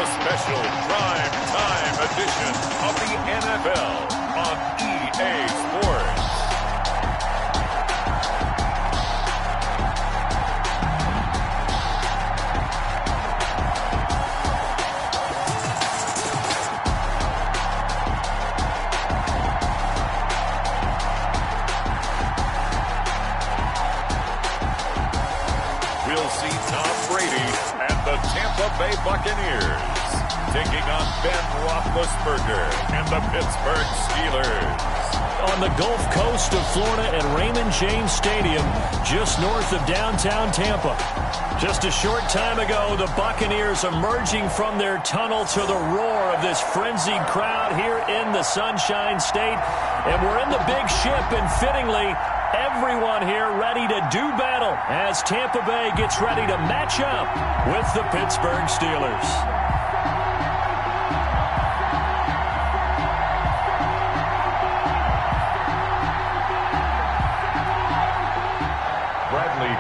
the special prime time edition of the NFL on EA Sports. We'll see Tom Brady and the Tampa Bay Buccaneers taking on Ben Roethlisberger and the Pittsburgh Steelers. On the Gulf Coast of Florida at Raymond James Stadium, just north of downtown Tampa. Just a short time ago, the Buccaneers emerging from their tunnel to the roar of this frenzied crowd here in the Sunshine State. And we're in the big ship, and fittingly, everyone here ready to do battle as Tampa Bay gets ready to match up with the Pittsburgh Steelers.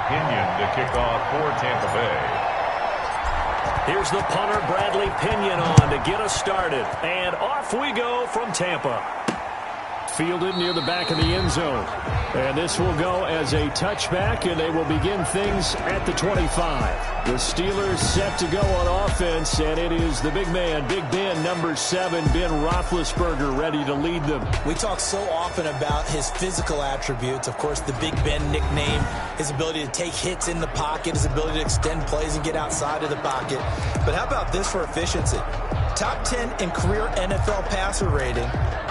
Pinion to kick off for Tampa Bay. Here's the punter, Bradley Pinion, on to get us started. And off we go from Tampa. Fielded near the back of the end zone. And this will go as a touchback, and they will begin things at the 25. The Steelers set to go on offense, and it is the big man, Big Ben, number 7, Ben Roethlisberger, ready to lead them. We talk so often about his physical attributes. Of course, the Big Ben nickname, his ability to take hits in the pocket, his ability to extend plays and get outside of the pocket. But how about this for efficiency? Top 10 in career NFL passer rating.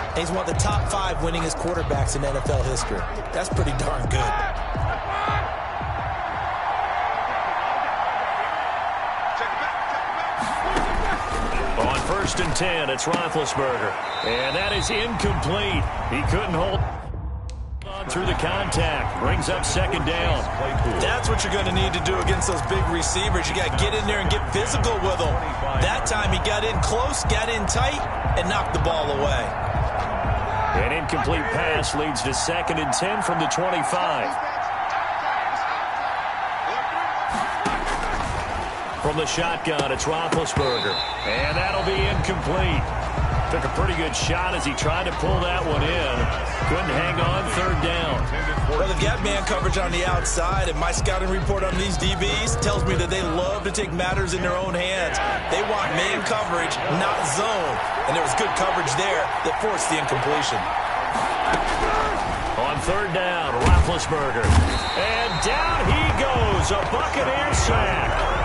And he's one of the top 5 winningest quarterbacks in NFL history. That's pretty darn good. On 1st and 10, it's Roethlisberger. And that is incomplete. He couldn't hold on through the contact. Brings up 2nd down. That's what you're going to need to do against those big receivers. You got to get in there and get physical with them. That time he got in close, got in tight, and knocked the ball away. An incomplete pass leads to 2nd and 10 from the 25. From the shotgun, it's Roethlisberger. And that'll be incomplete. Took a pretty good shot as he tried to pull that one in. Couldn't hang on, 3rd down. Well, they've got man coverage on the outside, and my scouting report on these DBs tells me that they love to take matters in their own hands. They want man coverage, not zone. And there was good coverage there that forced the incompletion. On 3rd down, Roethlisberger. And down he goes, a Buccaneer sack.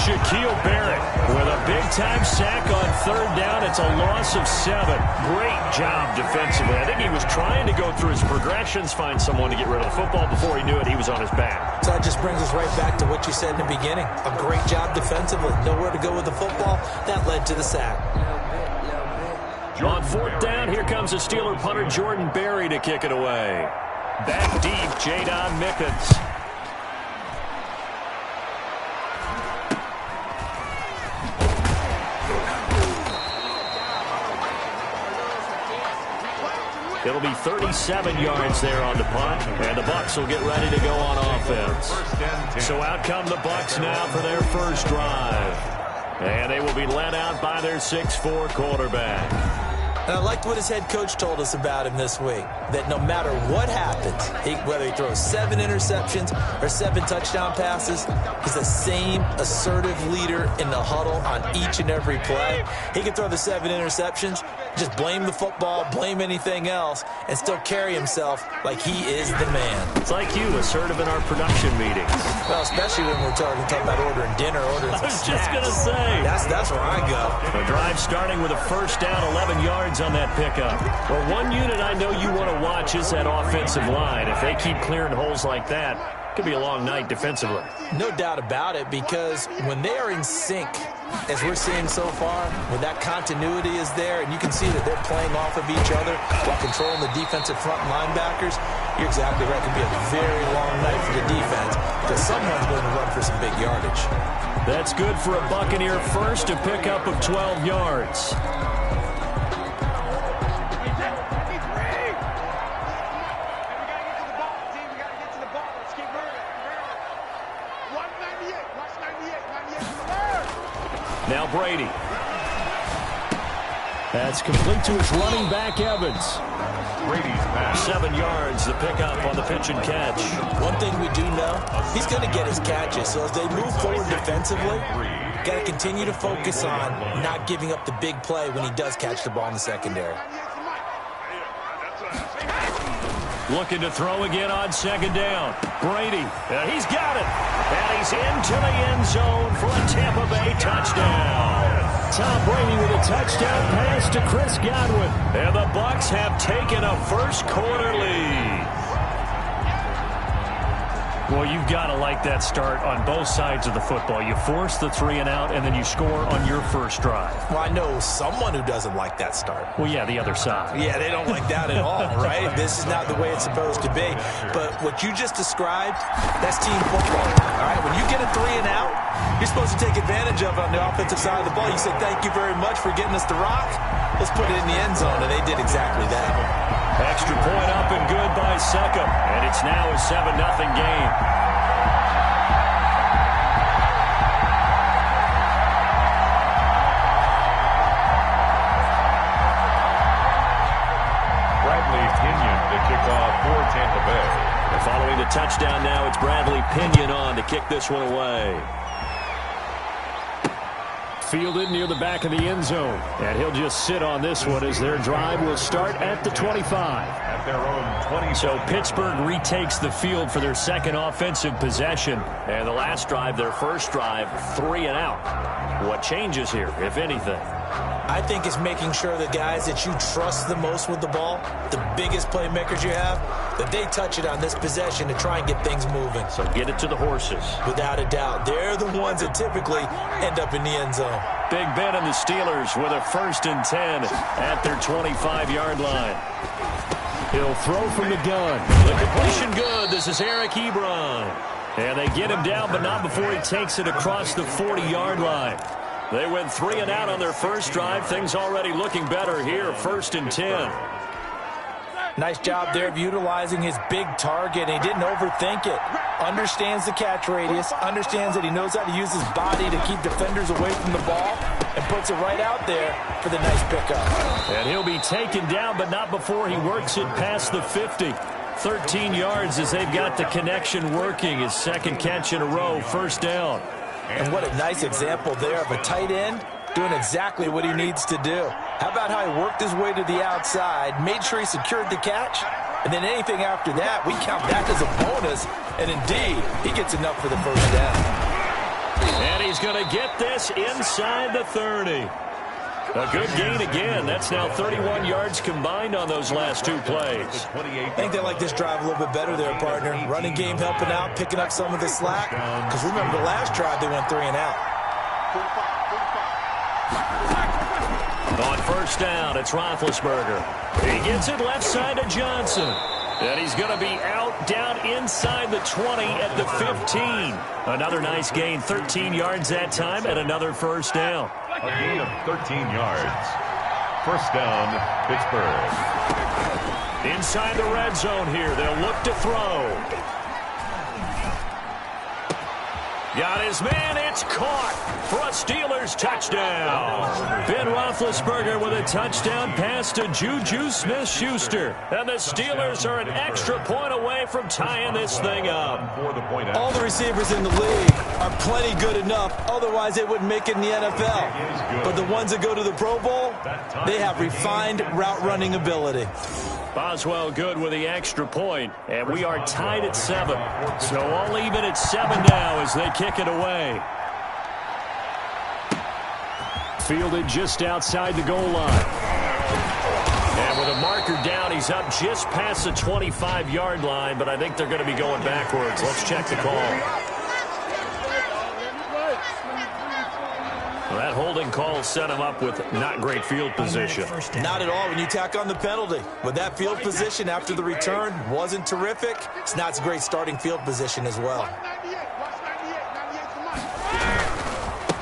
Shaquille Barrett with a big-time sack on 3rd down. It's a loss of 7. Great job defensively. I think he was trying to go through his progressions, find someone to get rid of the football. Before he knew it, he was on his back. So that just brings us right back to what you said in the beginning. A great job defensively. Nowhere to go with the football. That led to the sack. On 4th down, here comes the Steeler punter Jordan Berry to kick it away. Back deep, Jadon Mickens. It'll be 37 yards there on the punt, and the Bucs will get ready to go on offense. So out come the Bucs now for their first drive. And they will be led out by their 6'4" quarterback. And I liked what his head coach told us about him this week, that no matter what happens, whether he throws 7 interceptions or 7 touchdown passes, he's the same assertive leader in the huddle on each and every play. He can throw the 7 interceptions, just blame the football, blame anything else, and still carry himself like he is the man. It's like you, assertive in our production meetings. Well, especially when we're talking about ordering dinner, ordering some snacks. I was just going to say. That's where I go. The drive starting with a 1st down, 11 yards on that pickup. Well, one unit I know you want to watch is that offensive line. If they keep clearing holes like that, it could be a long night defensively. No doubt about it, because when they are in sync, as we're seeing so far, when that continuity is there, and you can see that they're playing off of each other while controlling the defensive front linebackers, you're exactly right. It could be a very long night for the defense, because someone's going to run for some big yardage. That's good for a Buccaneer first, a pickup of 12 yards. Now Brady. That's complete to his running back, Evans. Brady's pass. 7 yards, the pickup on the pitch and catch. One thing we do know, he's going to get his catches. So as they move forward defensively, got to continue to focus on not giving up the big play when he does catch the ball in the secondary. Looking to throw again on second down. Brady, he's got it. And he's into the end zone for a Tampa Bay touchdown. Tom Brady with a touchdown pass to Chris Godwin. And the Bucs have taken a first-quarter lead. Well, you've got to like that start on both sides of the football. You force the 3 and out, and then you score on your first drive. Well, I know someone who doesn't like that start. Well, yeah, the other side. Yeah, they don't like that at all, right? This is not the way it's supposed to be. But what you just described, that's team football. All right, when you get a 3 and out, you're supposed to take advantage of it on the offensive side of the ball. You say, thank you very much for getting us the rock. Let's put it in the end zone, and they did exactly that. Extra point up and good by Succop. And it's now a 7-0 game. Bradley Pinion to kick off for Tampa Bay. And following the touchdown now, it's Bradley Pinion on to kick this one away. Fielded near the back of the end zone. And he'll just sit on this one as their drive will start at the 25. At their own 20. So Pittsburgh retakes the field for their second offensive possession. And the last drive, their first drive, 3 and out. What changes here, if anything? I think it's making sure the guys that you trust the most with the ball, the biggest playmakers you have, that they touch it on this possession to try and get things moving. So get it to the horses. Without a doubt. They're the ones that typically end up in the end zone. Big Ben and the Steelers with a 1st and 10 at their 25-yard line. He'll throw from the gun. The completion good. This is Eric Ebron. And they get him down, but not before he takes it across the 40-yard line. They went 3 and out on their first drive. Things already looking better here. 1st and 10. Nice job there of utilizing his big target. He didn't overthink it. Understands the catch radius. Understands that he knows how to use his body to keep defenders away from the ball. And puts it right out there for the nice pickup. And he'll be taken down, but not before he works it past the 50. 13 yards as they've got the connection working. His second catch in a row. 1st down. And what a nice example there of a tight end doing exactly what he needs to do. How about how he worked his way to the outside, made sure he secured the catch, and then anything after that, we count that as a bonus. And indeed, he gets enough for the 1st down. And he's going to get this inside the 30. A good gain again. That's now 31 yards combined on those last 2 plays. I think they like this drive a little bit better there, partner. Running game helping out, picking up some of the slack. Because remember, the last drive they went 3 and out. On 1st down, it's Roethlisberger. He gets it left side to Johnson. And he's going to be out down inside the 20 at the 15. Another nice gain, 13 yards that time, and another 1st down. A gain of 13 yards. 1st down, Pittsburgh. Inside the red zone here. They'll look to throw. Got his man. It's caught for a Steelers touchdown. Ben Roethlisberger with a touchdown pass to Juju Smith-Schuster. And the Steelers are an extra point away from tying this thing up. All the receivers in the league are plenty good enough. Otherwise, they wouldn't make it in the NFL. But the ones that go to the Pro Bowl, they have refined route running ability. Boswell good with the extra point, and we are tied at 7. So all even at 7 now as they kick it away. Fielded just outside the goal line. And with a marker down, he's up just past the 25-yard line, but I think they're going to be going backwards. Let's check the call. Well, that holding call set him up with not great field position. Not at all when you tack on the penalty. With that field position after the return wasn't terrific. It's not a great starting field position as well.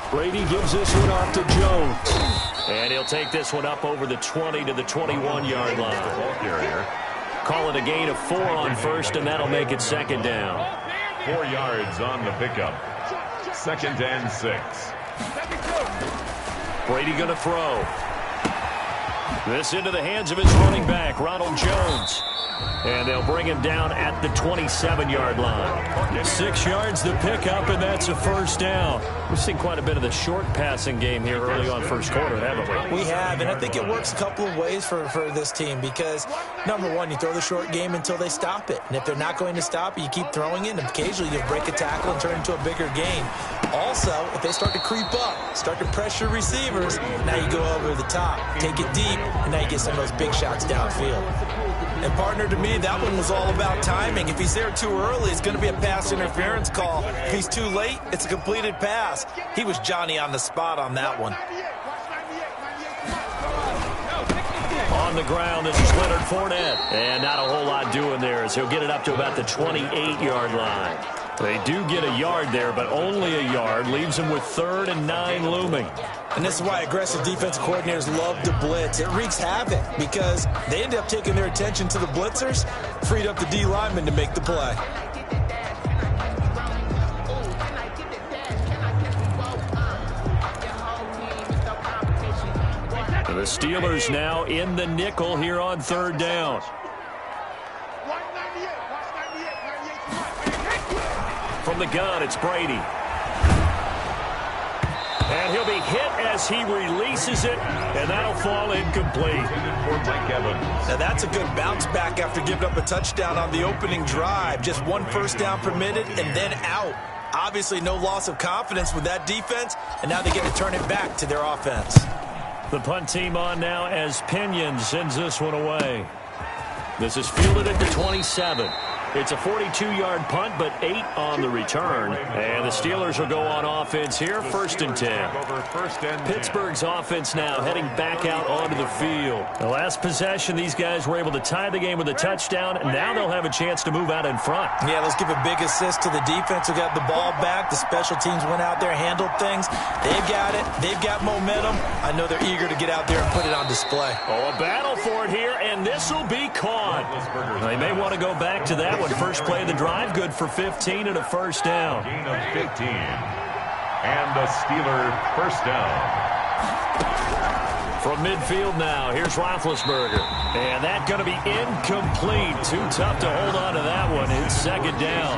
Brady gives this one off to Jones. And he'll take this one up over the 20 to the 21-yard line. Call it a gain of 4 on 1st, and that'll make it 2nd down. 4 yards on the pickup. 2nd and 6. Brady going to throw. This into the hands of his running back, Ronald Jones. And they'll bring him down at the 27-yard line. 6 yards to pick up, and that's a first down. We've seen quite a bit of the short passing game here early on first quarter, haven't we? We have, and I think it works a couple of ways for this team because, number one, you throw the short game until they stop it. And if they're not going to stop it, you keep throwing it, and occasionally you break a tackle and turn it into a bigger gain. Also, if they start to creep up, start to pressure receivers, now you go over the top, take it deep, and now you get some of those big shots downfield. And, partner, to me, that one was all about timing. If he's there too early, it's going to be a pass interference call. If he's too late, it's a completed pass. He was Johnny on the spot on that one. On the ground, this is Leonard Fournette. And not a whole lot doing there as he'll get it up to about the 28-yard line. They do get a yard there, but only a yard. Leaves them with 3rd and 9 looming. And this is why aggressive defensive coordinators love to blitz. It wreaks havoc because they end up taking their attention to the blitzers, freed up the D lineman to make the play. The Steelers now in the nickel here on 3rd down. From the gun, it's Brady. And he'll be hit as he releases it, and that'll fall incomplete. Now that's a good bounce back after giving up a touchdown on the opening drive. Just 1 first down permitted and then out. Obviously no loss of confidence with that defense, and now they get to turn it back to their offense. The punt team on now as Pinion sends this one away. This is fielded at the 27. It's a 42-yard punt, but 8 on the return. And the Steelers will go on offense here, 1st and 10. Pittsburgh's offense now heading back out onto the field. The last possession, these guys were able to tie the game with a touchdown, and now they'll have a chance to move out in front. Yeah, let's give a big assist to the defense who got the ball back. The special teams went out there, handled things. They've got it. They've got momentum. I know they're eager to get out there and put it on display. Oh, a battle for it here, and this will be caught. They may want to go back to that one. First play of the drive, good for 15 and a first down. Gain of 15. And the Steeler first down. From midfield now, here's Roethlisberger. And that's going to be incomplete. Too tough to hold on to that one. It's 2nd down.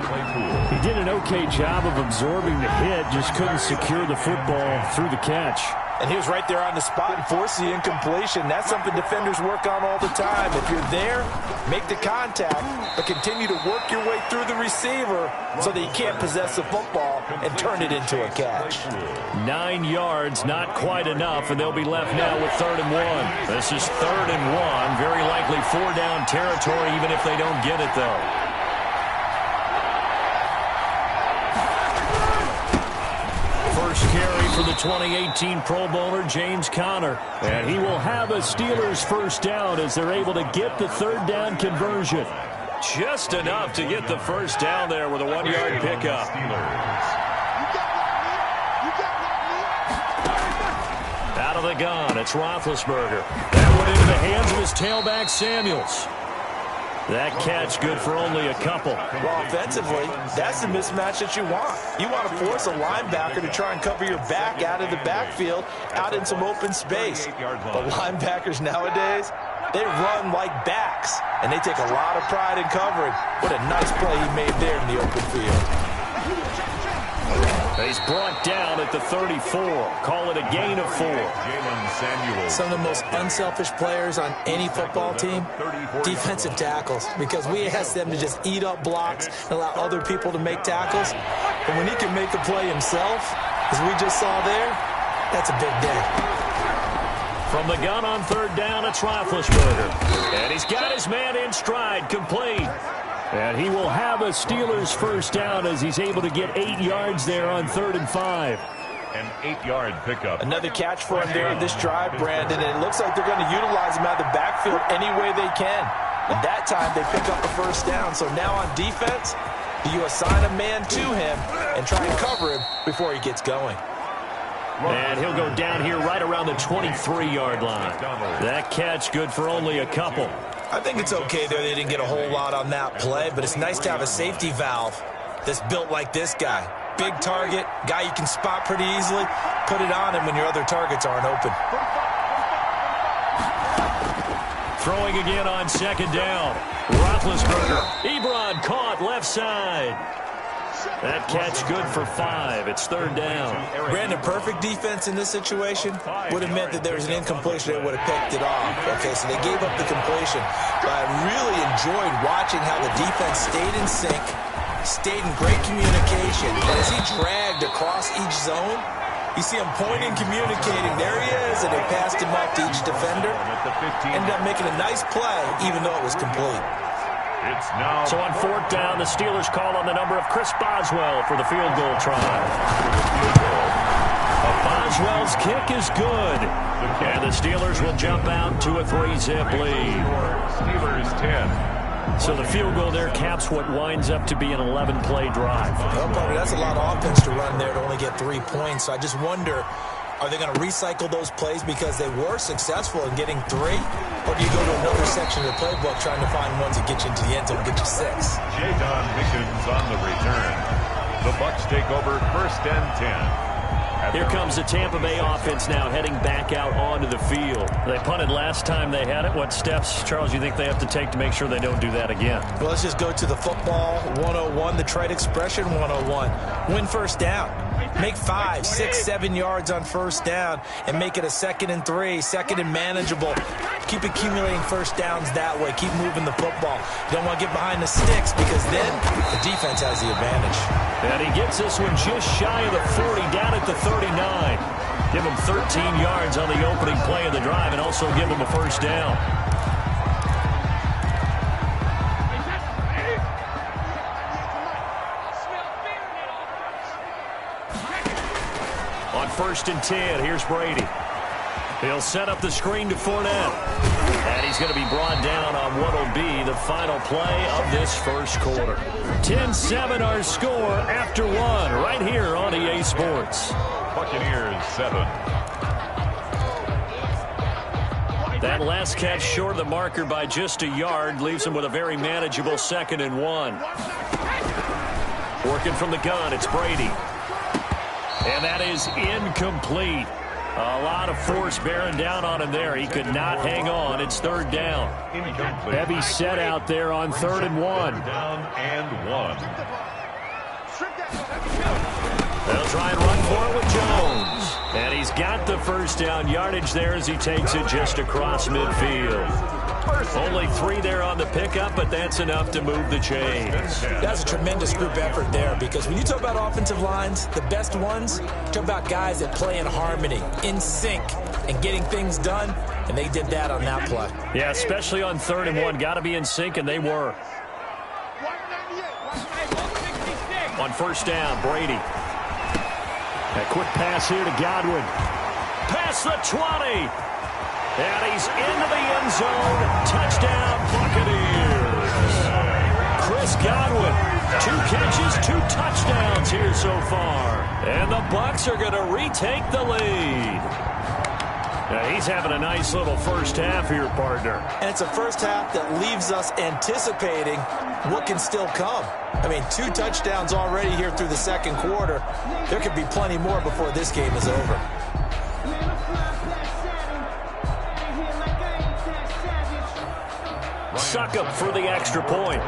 He did an okay job of absorbing the hit, just couldn't secure the football through the catch. And he was right there on the spot and forced the incompletion. That's something defenders work on all the time. If you're there, make the contact, but continue to work your way through the receiver so that you can't possess the football and turn it into a catch. 9 yards, not quite enough, and they'll be left now with 3rd and 1. This is 3rd and 1. Very likely 4-down territory, even if they don't get it, though. First carry for the 2018 Pro Bowler, James Conner. And he will have a Steelers first down as they're able to get the 3rd down conversion. Just enough to get the first down there with a 1-yard pickup. Out of the gun, it's Roethlisberger. That went into the hands of his tailback, Samuels. That catch good for only a couple. Well, offensively, that's the mismatch that you want. You want to force a linebacker to try and cover your back out of the backfield, out in some open space. But linebackers nowadays, they run like backs, and they take a lot of pride in covering. What a nice play he made there in the open field. He's brought down at the 34. Call it a gain of 4. Some of the most unselfish players on any football team, defensive tackles, because we ask them to just eat up blocks and allow other people to make tackles. But when he can make a play himself, as we just saw there, that's a big day. From the gun on 3rd down, it's Roethlisberger. And he's got his man in stride, complete. And he will have a Steelers first down as he's able to get 8 yards there on 3rd and 5. An 8-yard pickup. Another catch for him there in this drive, Brandon, and it looks like they're going to utilize him out of the backfield any way they can. And that time they pick up the first down. So now on defense, you assign a man to him and try and cover him before he gets going. And he'll go down here right around the 23-yard line. That catch good for only a couple. I think it's okay there. They didn't get a whole lot on that play, but it's nice to have a safety valve that's built like this guy. Big target, guy you can spot pretty easily. put it on him when your other targets aren't open. Throwing again on second down. Roethlisberger. Ebron caught left side. That catch good for 5. It's third down. Brandon, perfect defense in this situation would have meant that there was an incompletion that would have picked it off. Okay, so they gave up the completion. But I really enjoyed watching how the defense stayed in sync, stayed in great communication. And as he dragged across each zone, you see him pointing, communicating. There he is, and they passed him off to each defender. Ended up making a nice play, even though it was complete. So on fourth down, the Steelers call on the number of Chris Boswell for the field goal try. Boswell's kick is good. And the Steelers will jump out to a 3-zip lead. Steelers 10. So the field goal there caps what winds up to be an 11-play drive. Well, partner, that's a lot of offense to run there to only get 3 points. So I just wonder, are they going to recycle those plays because they were successful in getting 3? Or do you go to another section of the playbook trying to find ones that get you into the end zone and get you 6? Jadon Mickens on the return. The Bucs take over first and 10. Here comes the Tampa Bay offense now heading back out onto the field. They punted last time they had it. What steps, Charles, you think they have to take to make sure they don't do that again? Well, let's just go to the football 101, the trade expression 101. Win first down. Make 5, 6, 7 yards on first down and make it a 2nd and 3, 2nd and manageable. Keep accumulating first downs that way. Keep moving the football. You don't want to get behind the sticks because then the defense has the advantage. And he gets this one just shy of the 40, down at the 39. Give him 13 yards on the opening play of the drive and also give him a first down. On first and 10, here's Brady. He'll set up the screen to Fournette. And he's going to be brought down on what will be the final play of this first quarter. 10-7 our score after 1 right here on EA Sports. Buccaneers 7. That last catch short of the marker by just a yard leaves him with a very manageable 2nd and 1. Working from the gun, it's Brady. And that is incomplete. A lot of force bearing down on him there. He could not hang on. It's third down. Heavy set out there on 3rd and 1. Down and 1. They'll try and run for it with Jones. And he's got the first down yardage there as he takes it just across midfield. Only 3 there on the pickup, but that's enough to move the chains. That's a tremendous group effort there because when you talk about offensive lines, the best ones, talk about guys that play in harmony, in sync, and getting things done, and they did that on that play. Yeah, especially on 3rd and 1. Got to be in sync, and they were. On first down, Brady. A quick pass here to Godwin. Past the 20. And he's into the end zone. Touchdown, Buccaneers. Chris Godwin, 2 catches, 2 touchdowns here so far. And the Bucs are going to retake the lead. Now, he's having a nice little first half here, partner. And it's a first half that leaves us anticipating what can still come. I mean, 2 touchdowns already here through the second quarter. There could be plenty more before this game is over. Succop for the extra point.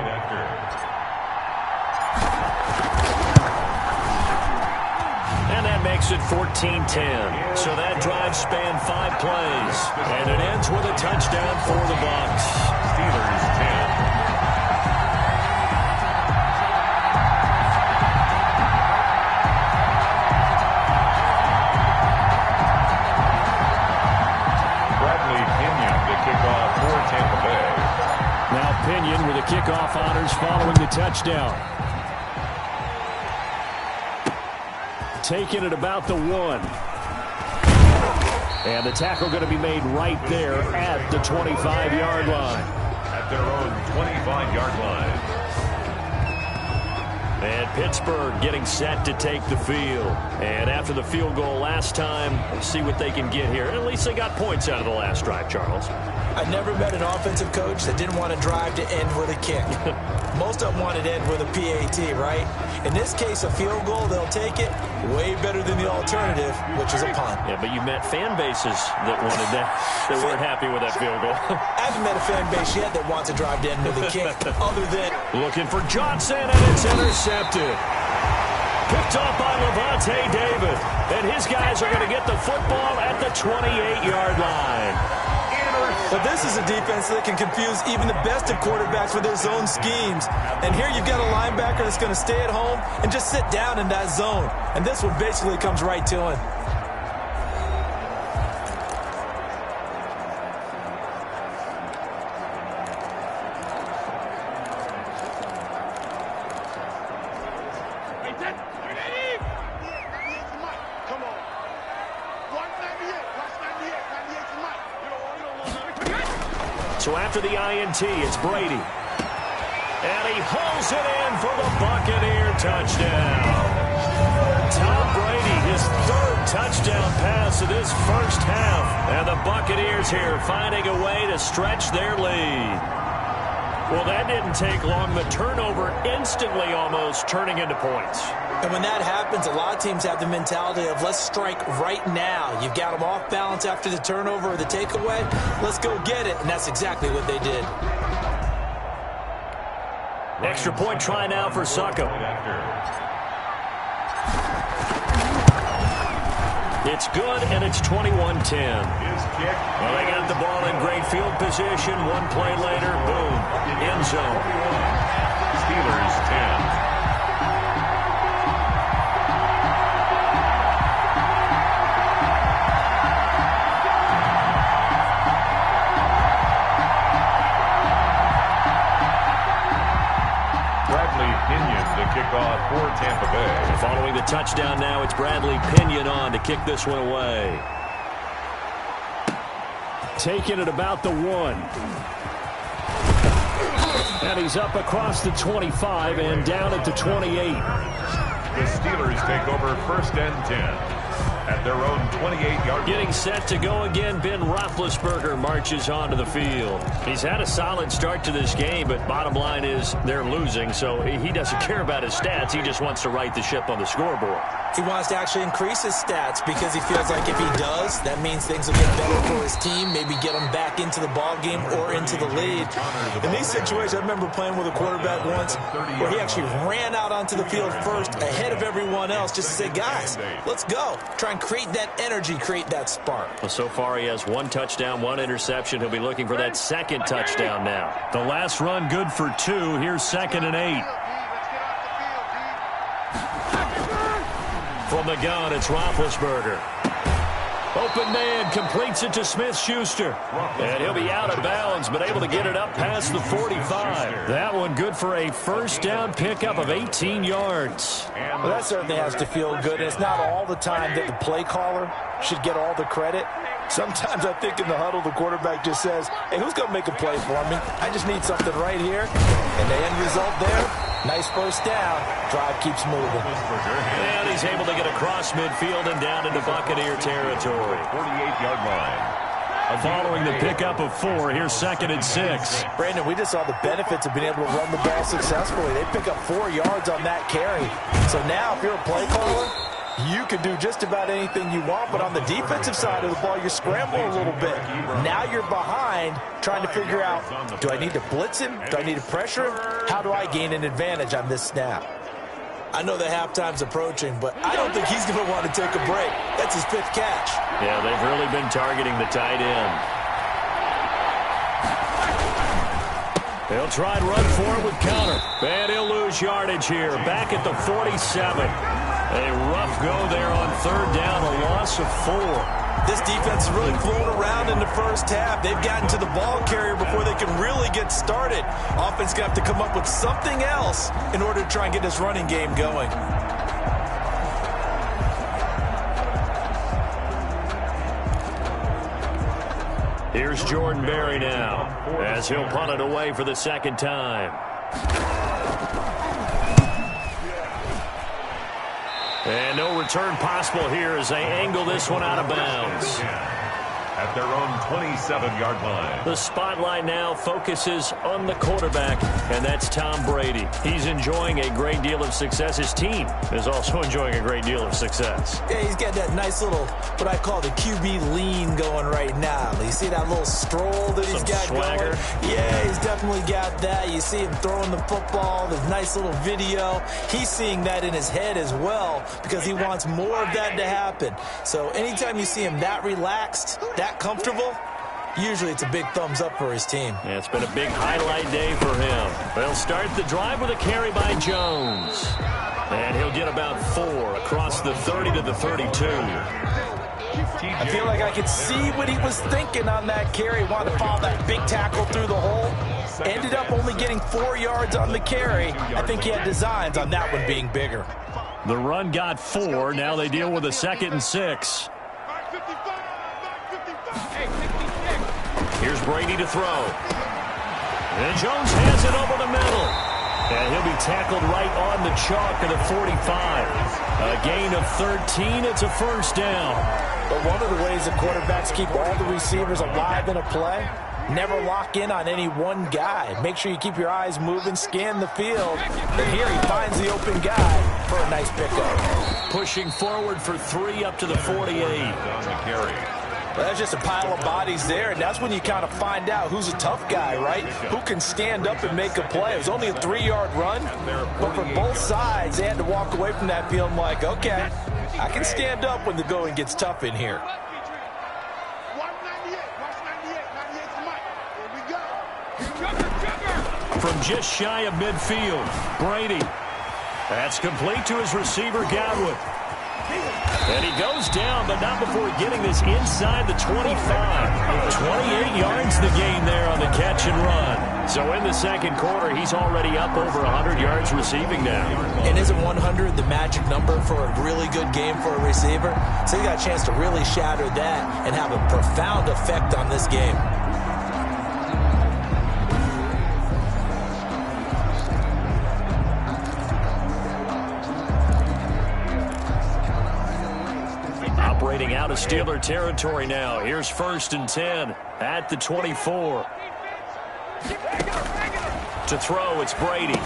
And that makes it 14-10. So that drive spanned 5 plays. And it ends with a touchdown for the Bucs. Steelers 10. Pinion with the kickoff honors following the touchdown. Taking it about the 1. And the tackle going to be made right there at the 25-yard line. At their own 25-yard line. And Pittsburgh getting set to take the field. And after the field goal last time, we'll see what they can get here. At least they got points out of the last drive, Charles. I never met an offensive coach that didn't want to drive to end with a kick. Most of them wanted to end with a PAT, right? In this case, a field goal, they'll take it. Way better than the alternative, which is a punt. Yeah, but you met fan bases that wanted that, that weren't happy with that field goal. I haven't met a fan base yet that wants to drive down to the kick, other than... Looking for Johnson, and it's intercepted. Picked off by Levante David. And his guys are going to get the football at the 28-yard line. But this is a defense that can confuse even the best of quarterbacks with their zone schemes. And here you've got a linebacker that's going to stay at home and just sit down in that zone. And this one basically comes right to him. So after the INT, it's Brady. And he hauls it in for the Buccaneer touchdown. Tom Brady, his third touchdown pass of this first half. And the Buccaneers here finding a way to stretch their lead. Well, that didn't take long. The turnover instantly almost turning into points. And when that happens, a lot of teams have the mentality of let's strike right now. You've got them off balance after the turnover or the takeaway. Let's go get it. And that's exactly what they did. Extra point try now for Succo. It's good, and it's 21-10. Well, they got the ball in great field position. One play later, boom, end zone. Steelers 10. Kickoff for Tampa Bay. Following the touchdown now, it's Bradley Pinion on to kick this one away. Taking it about the 1. And he's up across the 25 and down at the 28. The Steelers take over 1st and 10. At their own 28-yard line. Getting set to go again, Ben Roethlisberger marches onto the field. He's had a solid start to this game, but bottom line is they're losing, so he doesn't care about his stats. He just wants to right the ship on the scoreboard. He wants to actually increase his stats because he feels like if he does, that means things will get better for his team, maybe get him back into the ball game or into the lead. In these situations, I remember playing with a quarterback once where he actually ran out onto the field first ahead of everyone else just to say, guys, let's go. Try and create that energy, create that spark. Well, so far he has 1 touchdown, 1 interception. He'll be looking for that 2nd touchdown now. The last run good for 2. Here's 2nd and 8. From the gun, it's Roethlisberger. Open man completes it to Smith-Schuster. And he'll be out of bounds, but able to get it up past the 45. That one good for a first down pickup of 18 yards. Well, that certainly has to feel good. It's not all the time that the play caller should get all the credit. Sometimes I think in the huddle, the quarterback just says, hey, who's going to make a play for me? I just need something right here. And the end result there, nice first down. Drive keeps moving. And he's able to get across midfield and down into Buccaneer territory. 48-yard line. Following the pickup of 4, here's 2nd and 6. Brandon, we just saw the benefits of being able to run the ball successfully. They pick up 4 yards on that carry. So now if you're a play caller, you can do just about anything you want, but on the defensive side of the ball, you're scrambling a little bit. Now you're behind trying to figure out, do I need to blitz him? Do I need to pressure him? How do I gain an advantage on this snap? I know that halftime's approaching, but I don't think he's going to want to take a break. That's his 5th catch. Yeah, they've really been targeting the tight end. He'll try and run for it with counter. And he'll lose yardage here. Back at the 47. A rough go there on 3rd down, a loss of 4. This defense is really flown around in the first half. They've gotten to the ball carrier before they can really get started. Offense going to have to come up with something else in order to try and get this running game going. Here's Jordan Berry now as he'll punt it away for the 2nd time. And no return possible here as they angle this one out of bounds. at their own 27-yard line. The spotlight now focuses on the quarterback, and that's Tom Brady. He's enjoying a great deal of success. His team is also enjoying a great deal of success. Yeah, he's got that nice little, what I call the QB lean going right now. You see that little stroll that he's got swagger going? Yeah, he's definitely got that. You see him throwing the football, the nice little video. He's seeing that in his head as well because he wants more of that to happen. So anytime you see him that relaxed, that comfortable, usually it's a big thumbs up for his team. Yeah, it's been a big highlight day for him. They'll start the drive with a carry by Jones. And he'll get about 4 across the 30 to the 32. I feel like I could see what he was thinking on that carry. Wanted to follow that big tackle through the hole. Ended up only getting 4 yards on the carry. I think he had designs on that one being bigger. The run got 4. Now they deal with a 2nd and 6. Here's Brady to throw. And Jones hands it over the middle. And he'll be tackled right on the chalk of the 45. A gain of 13. It's a first down. But one of the ways the quarterbacks keep all the receivers alive in a play, never lock in on any one guy. Make sure you keep your eyes moving, scan the field. And here he finds the open guy for a nice pickup. Pushing forward for 3 up to the 48. On the carry. Well, that's just a pile of bodies there, and that's when you kind of find out who's a tough guy, right? Who can stand up and make a play. It was only a 3-yard run, but for both sides, they had to walk away from that feeling like, okay, I can stand up when the going gets tough in here. From just shy of midfield, Brady. That's complete to his receiver, Godwin. And he goes down, but not before getting this inside the 25. 28 yards the gain there on the catch and run. So in the second quarter, he's already up over 100 yards receiving now. And isn't 100 the magic number for a really good game for a receiver? So he got a chance to really shatter that and have a profound effect on this game. Operating out of Steeler territory now. Here's 1st and 10 at the 24. To throw, it's Brady.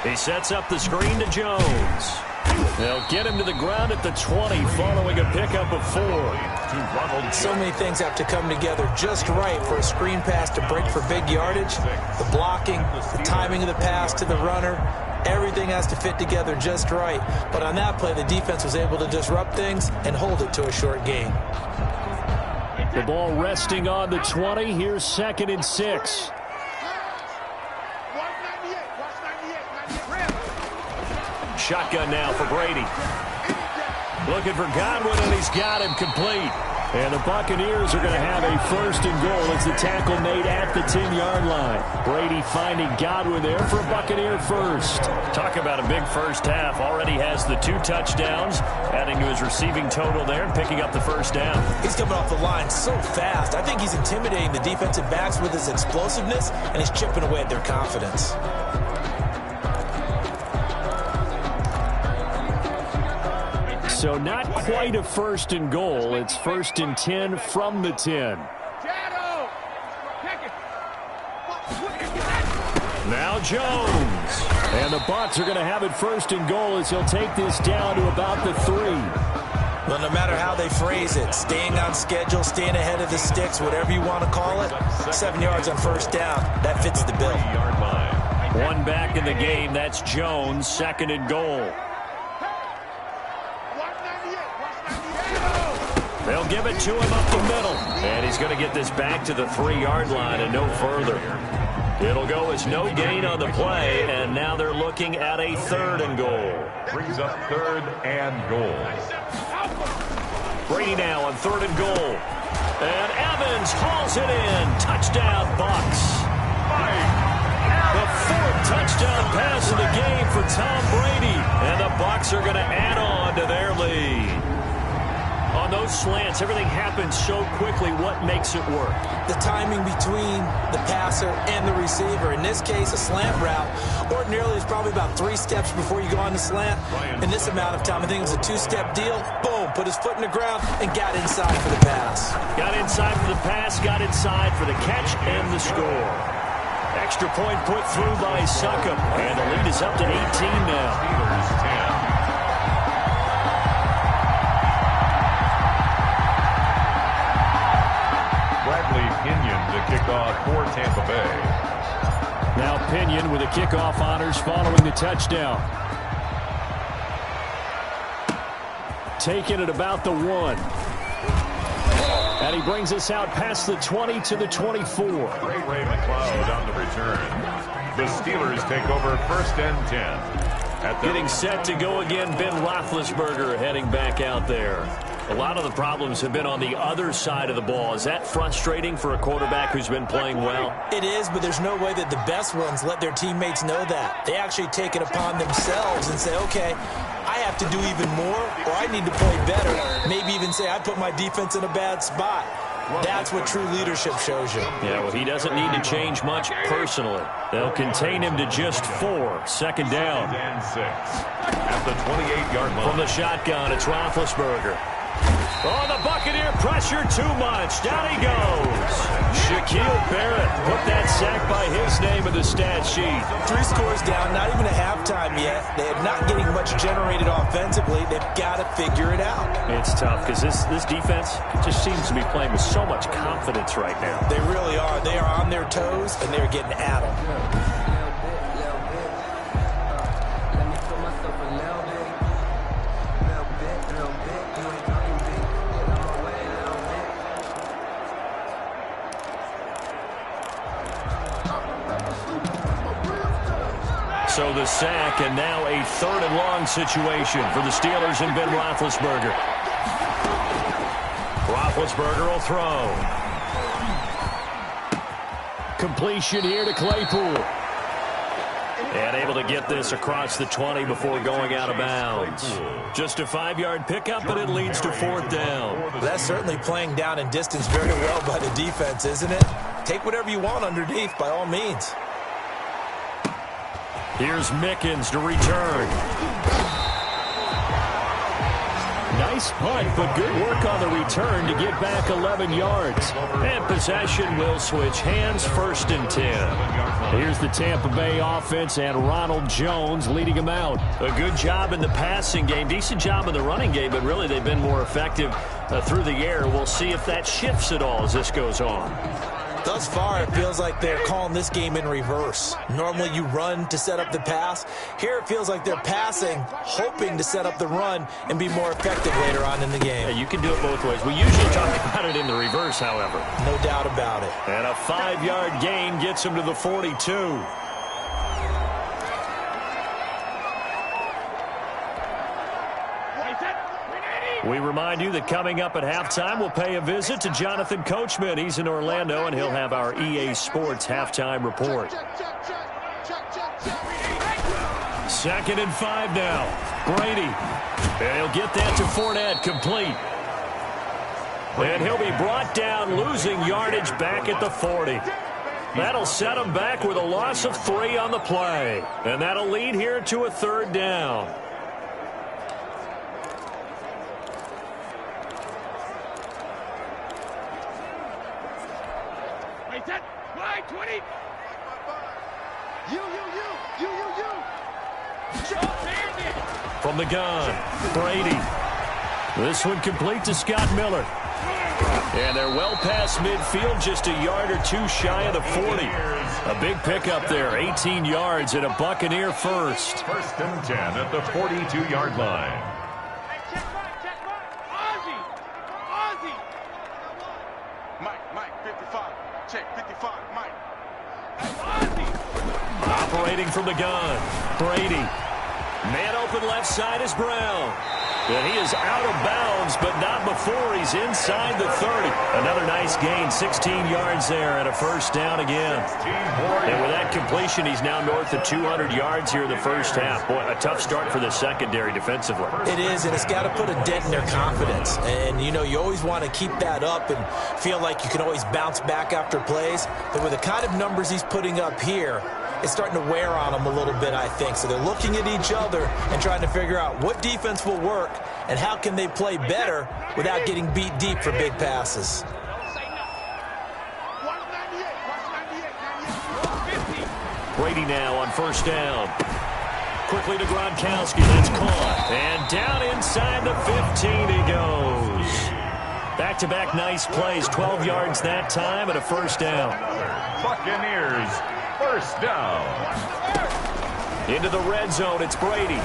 He sets up the screen to Jones. They'll get him to the ground at the 20 following a pickup of 4. So many things have to come together just right for a screen pass to break for big yardage. The blocking, the timing of the pass to the runner, everything has to fit together just right. But on that play, the defense was able to disrupt things and hold it to a short gain. The ball resting on the 20. Here's 2nd and 6. Shotgun now for Brady. Looking for Godwin, and he's got him complete. And the Buccaneers are going to have a 1st and goal. It's the tackle made at the 10-yard line. Brady finding Godwin there for a Buccaneer first. Talk about a big first half. Already has the 2 touchdowns, adding to his receiving total there and picking up the first down. He's coming off the line so fast. I think he's intimidating the defensive backs with his explosiveness, and he's chipping away at their confidence. So not quite a 1st and goal. It's 1st and 10 from the 10. Now Jones. And the Bucs are going to have it 1st and goal as he'll take this down to about the 3. Well, no matter how they phrase it, staying on schedule, staying ahead of the sticks, whatever you want to call it, 7 yards on 1st down, that fits the bill. 3-yard line. One back in the game. That's Jones, 2nd and goal. They'll give it to him up the middle. And he's going to get this back to the 3-yard line and no further. It'll go as no gain on the play, and now they're looking at a 3rd and goal. Brings up 3rd and goal. Brady now on 3rd and goal. And Evans hauls it in. Touchdown, Bucs. The 4th touchdown pass of the game for Tom Brady. And the Bucs are going to add on to their lead. on those slants, everything happens so quickly. What makes it work? The timing between the passer and the receiver. In this case, a slant route ordinarily is probably about 3 steps before you go on the slant. In this amount of time, I think it was a 2-step deal. Boom, put his foot in the ground and got inside for the pass. Got inside for the pass, got inside for the catch and the score. Extra point put through by Succop, and the lead is up to 18 now. Steelers 10. Bradley Pinion to kick off for Tampa Bay. Now Pinion with the kickoff honors following the touchdown. Taking it about the 1. And he brings us out past the 20 to the 24. Ray McLeod on the return. The Steelers take over 1st and 10. Getting set to go again, Ben Roethlisberger heading back out there. A lot of the problems have been on the other side of the ball. Is that frustrating for a quarterback who's been playing well? It is, but there's no way that the best ones let their teammates know that. They actually take it upon themselves and say, okay, I have to do even more, or I need to play better. Maybe even say, I put my defense in a bad spot. That's what true leadership shows you. Yeah, well, he doesn't need to change much personally. They'll contain him to just 4. 2nd down. And 6 at the 28-yard line. From the shotgun, it's Roethlisberger. Oh, the Buccaneer pressure too much. Down he goes. Shaquille Barrett put that sack by his name in the stat sheet. 3 scores down, not even a halftime yet. They're not getting much generated offensively. They've got to figure it out. It's tough because this defense just seems to be playing with so much confidence right now. They really are. They are on their toes, and they're getting at them. So the sack, and now a 3rd and long situation for the Steelers and Ben Roethlisberger. Roethlisberger will throw. Completion here to Claypool. And able to get this across the 20 before going out of bounds. Just a 5-yard pickup, but it leads to 4th down. That's certainly playing down in distance very well by the defense, isn't it? Take whatever you want underneath, by all means. Here's Mickens to return. Nice punt, but good work on the return to get back 11 yards. And possession will switch hands, 1st and 10. Here's the Tampa Bay offense and Ronald Jones leading them out. A good job in the passing game, decent job in the running game, but really they've been more effective through the air. We'll see if that shifts at all as this goes on. Thus far, it feels like they're calling this game in reverse. Normally, you run to set up the pass. Here, it feels like they're passing, hoping to set up the run and be more effective later on in the game. Yeah, you can do it both ways. We usually talk about it in the reverse, however. No doubt about it. And a 5-yard gain gets him to the 42. We remind you that coming up at halftime, we'll pay a visit to Jonathan Coachman. He's in Orlando, and he'll have our EA Sports halftime report. 2nd and 5 now. Brady. And he'll get that to Fournette, complete. And he'll be brought down, losing yardage back at the 40. That'll set him back with a loss of 3 on the play. And that'll lead here to a 3rd down. From the gun, Brady. This one complete to Scott Miller. And they're well past midfield, just a yard or 2 shy of the 40. A big pickup there, 18 yards and a Buccaneer first. 1st and 10 at the 42-yard line. Mike, 55. Check, 55, Mike. Operating from the gun, Brady. Man open left side is Brown. And he is out of bounds, but not before he's inside the 30. Another nice gain, 16 yards there and a first down again. And with that completion, he's now north of 200 yards here in the first half. Boy, a tough start for the secondary defensively. It is, and it's got to put a dent in their confidence. And, you know, you always want to keep that up and feel like you can always bounce back after plays. But with the kind of numbers he's putting up here, it's starting to wear on them a little bit, I think. So they're looking at each other and trying to figure out what defense will work and how can they play better without getting beat deep for big passes. Brady now on first down. Quickly to Gronkowski. That's caught. And down inside the 15 he goes. Back-to-back nice plays. 12 yards that time and a first down. Buccaneers, first down. Into the red zone, it's Brady.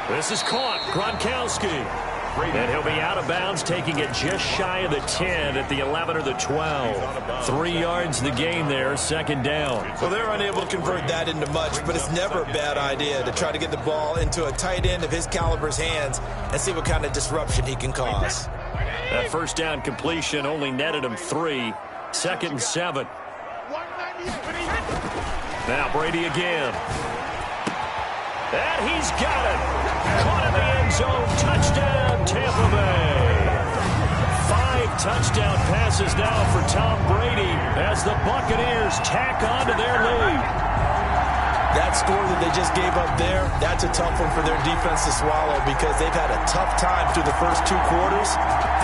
This is caught. Gronkowski. And he'll be out of bounds, taking it just shy of the 10 at the 11 or the 12. 3 yards the gain there, second down. Well, they're unable to convert that into much, but it's never a bad idea to try to get the ball into a tight end of his caliber's hands and see what kind of disruption he can cause. That first down completion only netted him 3. Second and 7. Now Brady again. And he's got it. Caught in the end zone. Touchdown, Tampa Bay. 5 touchdown passes now for Tom Brady as the Buccaneers tack on to their lead. That score that they just gave up there, that's a tough one for their defense to swallow because they've had a tough time through the first 2 quarters.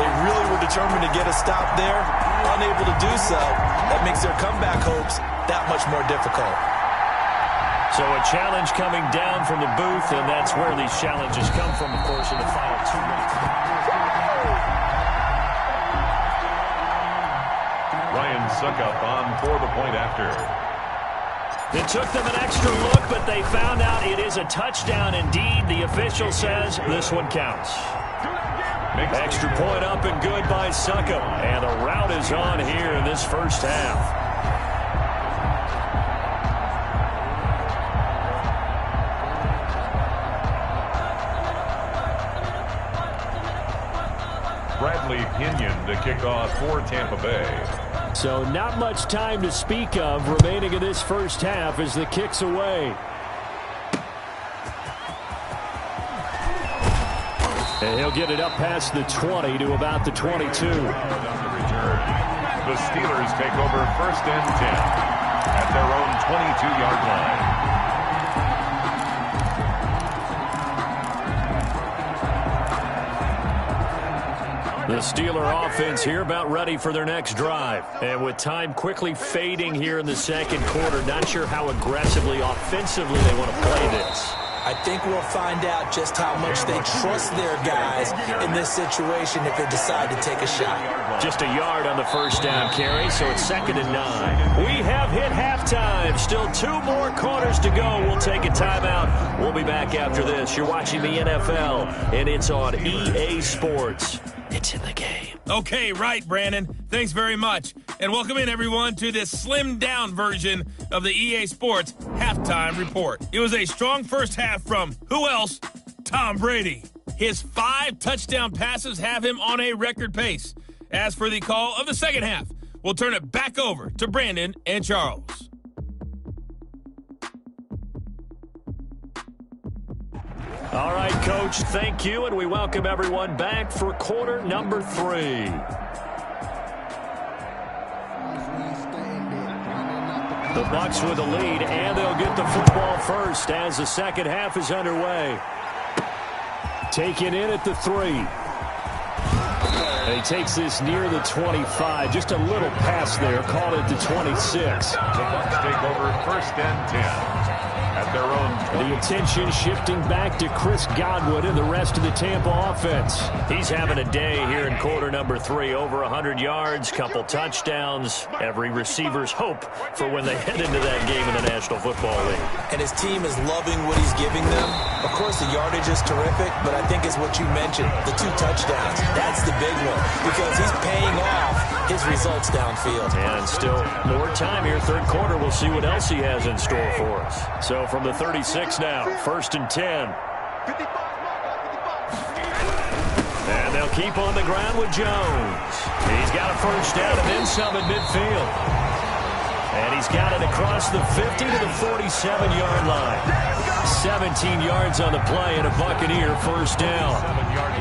They really were determined to get a stop there. Unable to do so, that makes their comeback hopes that much more difficult. So a challenge coming down from the booth, and that's where these challenges come from, of course, in the final 2 minutes. Ryan Suckup on for the point after. It took them an extra look, but they found out it is a touchdown indeed. The official says this one counts. Extra point up and good by Suckup. And the route is on here in this first half. Bradley Pinion to kick off for Tampa Bay. So not much time to speak of remaining in this first half as the kick's away. And he'll get it up past the 20 to about the 22. The Steelers take over first and 10 at their own 22-yard line. The Steeler offense here about ready for their next drive. And with time quickly fading here in the second quarter, not sure how aggressively, offensively they want to play this. I think we'll find out just how much they trust their guys in this situation if they decide to take a shot. Just a yard on the first down carry, so it's 2nd and 9. We have hit halftime. Still 2 more quarters to go. We'll take a timeout. We'll be back after this. You're watching the NFL, and it's on EA Sports. It's in the game. Okay, right, Brandon. Thanks very much. And welcome in, everyone, to this slimmed-down version of the EA Sports Halftime Report. It was a strong first half from, who else? Tom Brady. His 5 touchdown passes have him on a record pace. As for the call of the second half, we'll turn it back over to Brandon and Charles. All right, Coach, thank you, and we welcome everyone back for quarter number 3. The Bucs with the lead, and they'll get the football first as the second half is underway. Taken in at the 3. And he takes this near the 25. Just a little pass there. Called it the 26. The Bucs take over first and 10 at their own 20. The attention shifting back to Chris Godwin and the rest of the Tampa offense. He's having a day here in quarter number 3. Over 100 yards, couple touchdowns. Every receiver's hope for when they head into that game in the National Football League. And his team is loving what he's giving them. Of course, the yardage is terrific, but I think it's what you mentioned, the 2 touchdowns. That's the big one because he's paying off his results downfield. And still more time here. Third quarter, we'll see what else he has in store for us. So from the 36 now, 1st and 10. keep on the ground with Jones. He's got a first down and then some at midfield. And he's got it across the 50 to the 47-yard line. 17 yards on the play and a Buccaneer first down.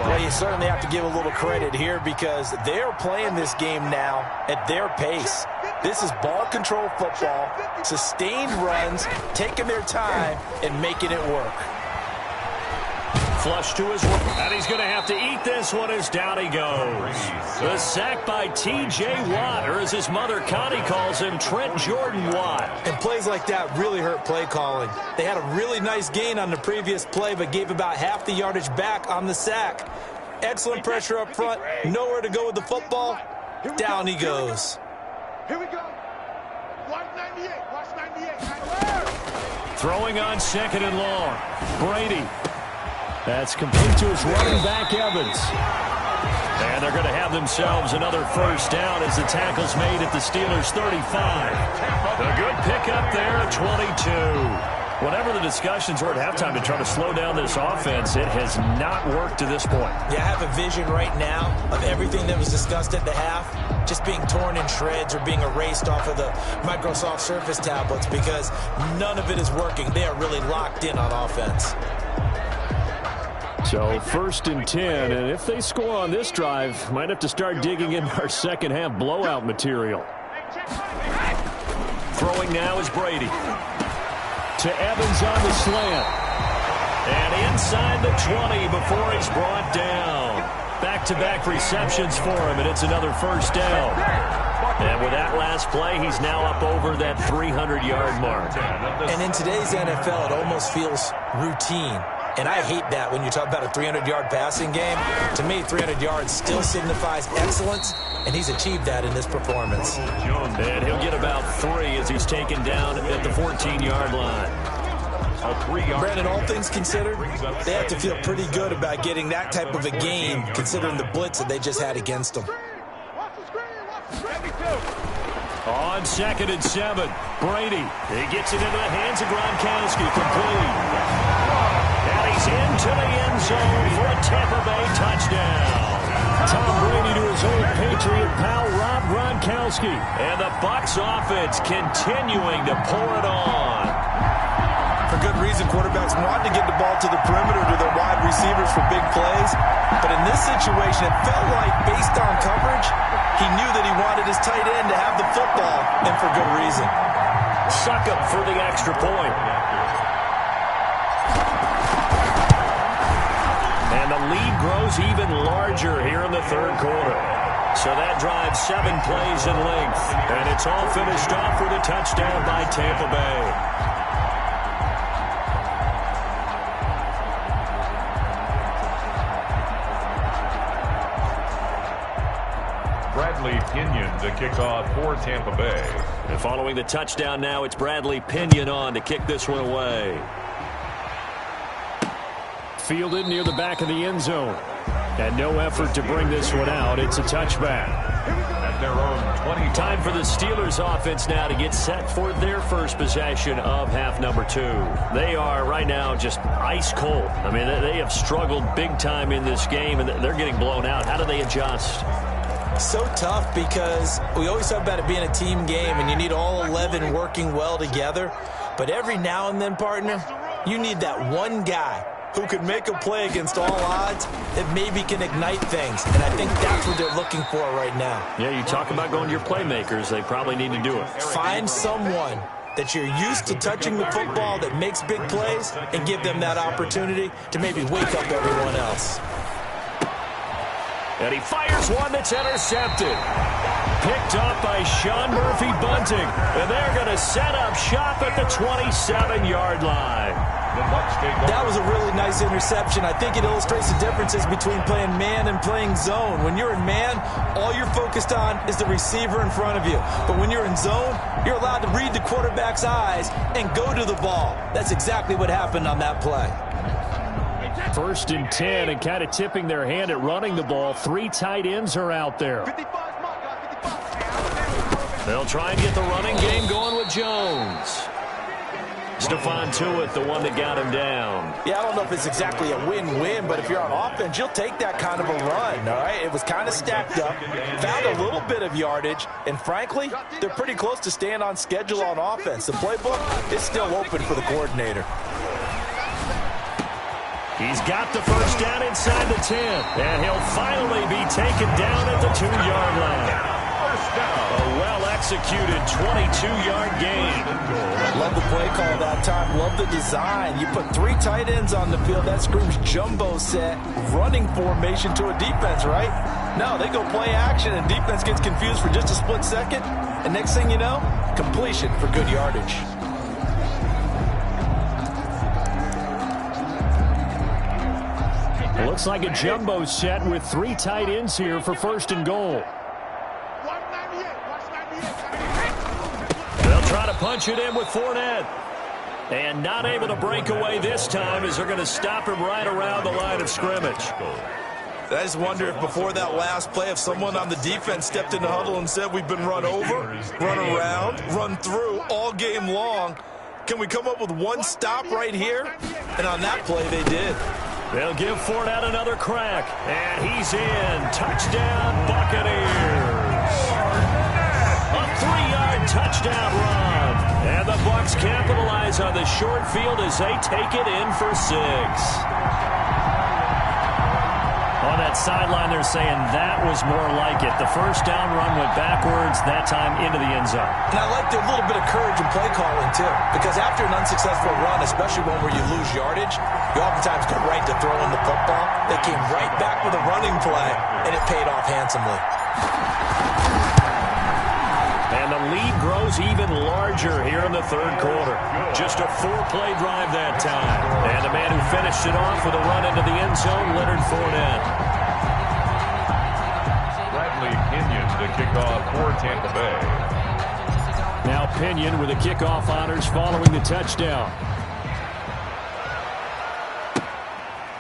Well, you certainly have to give a little credit here because they're playing this game now at their pace. This is ball control football, sustained runs, taking their time, and making it work. Flush to his work, and he's going to have to eat this one as down he goes. The sack by T.J. Watt, or as his mother Connie calls him, Trent Jordan Watt. And plays like that really hurt play calling. They had a really nice gain on the previous play, but gave about half the yardage back on the sack. Excellent pressure up front, nowhere to go with the football. Down he goes. Here we go. Watch 98. Watch 98. Throwing on second and long. Brady. That's complete to his running back, Evans. And they're going to have themselves another first down as the tackle's made at the Steelers' 35. A good pickup there at 22. Whatever the discussions were at halftime to try to slow down this offense, it has not worked to this point. Yeah, I have a vision right now of everything that was discussed at the half just being torn in shreds or being erased off of the Microsoft Surface tablets because none of it is working. They are really locked in on offense. So 1st and 10, and if they score on this drive, might have to start digging in our second half blowout material. Throwing now is Brady. To Evans on the slant. And inside the 20 before he's brought down. Back-to-back receptions for him, and it's another first down. And with that last play, he's now up over that 300-yard mark. And in today's NFL, it almost feels routine. And I hate that when you talk about a 300-yard passing game. To me, 300 yards still signifies excellence, and he's achieved that in this performance. And he'll get about 3 as he's taken down at the 14-yard line. Brandon, all things considered, they have to feel pretty good about getting that type of a gain, considering the blitz that they just had against them. On 2nd and 7, Brady. He gets it into the hands of Gronkowski, complete. And he's into the end zone for a Tampa Bay touchdown. Tom Brady to his old Patriot pal, Rob Gronkowski. And the Bucs offense continuing to pour it on. For good reason, quarterbacks want to get the ball to the perimeter to their wide receivers for big plays. But in this situation, it felt like, based on coverage, he knew that he wanted his tight end to have the football, and for good reason. Suck up for the extra point. And the lead grows even larger here in the third quarter. So that drives 7 plays in length. And it's all finished off with a touchdown by Tampa Bay. Bradley Pinion to kick off for Tampa Bay. And following the touchdown now, it's Bradley Pinion on to kick this one away. Fielded near the back of the end zone. And no effort to bring this one out. It's a touchback. At their own 20. Time for the Steelers offense now to get set for their first possession of half number 2. They are right now just ice cold. I mean, they have struggled big time in this game, and they're getting blown out. How do they adjust? So tough because we always talk about it being a team game, and you need all 11 working well together. But every now and then, partner, you need that one guy who could make a play against all odds that maybe can ignite things. And I think that's what they're looking for right now. Yeah, you talk about going to your playmakers. They probably need to do it. Find someone that you're used to touching the football that makes big plays and give them that opportunity to maybe wake up everyone else. And he fires one that's intercepted. Picked up by Sean Murphy Bunting. And they're going to set up shop at the 27-yard line. That was a really nice interception. I think it illustrates the differences between playing man and playing zone. When you're in man, all you're focused on is the receiver in front of you. But when you're in zone, you're allowed to read the quarterback's eyes and go to the ball. That's exactly what happened on that play. 1st and 10, and kind of tipping their hand at running the ball. 3 tight ends are out there. They'll try and get the running game going with Jones. Stephon Tuitt, the one that got him down. Yeah, I don't know if it's exactly a win-win, but if you're on offense, you'll take that kind of a run, all right? It was kind of stacked up, found a little bit of yardage, and frankly, they're pretty close to staying on schedule on offense. The playbook is still open for the coordinator. He's got the first down inside the 10, and he'll finally be taken down at the 2-yard line. A well-executed 22-yard gain. Love the play call that time. Love the design. You put 3 tight ends on the field. That screams jumbo set, running formation to a defense, right? No, they go play action, and defense gets confused for just a split second. And next thing you know, completion for good yardage. Looks like a jumbo set with 3 tight ends here for first and goal. They'll try to punch it in with Fournette. And not able to break away this time as they're going to stop him right around the line of scrimmage. I just wonder if before that last play, if someone on the defense stepped in the huddle and said, we've been run over, run around, run through all game long. Can we come up with one stop right here? And on that play, they did. They'll give Fournette another crack. And he's in. Touchdown, Buccaneers. A 3-yard touchdown run. And the Bucs capitalize on the short field as they take it in for 6. On that sideline, they're saying that was more like it. The first down run went backwards, that time into the end zone. And I like their little bit of courage in play calling, too. Because after an unsuccessful run, especially one where you lose yardage, you oftentimes go right to throwing the football. They came right back with a running play, and it paid off handsomely. And the lead grows even larger here in the third quarter. Just a 4-play drive that time. And the man who finished it off with a run into the end zone, Leonard Fournette. Bradley Pinion to kick off for Tampa Bay. Now Pinion with the kickoff honors following the touchdown.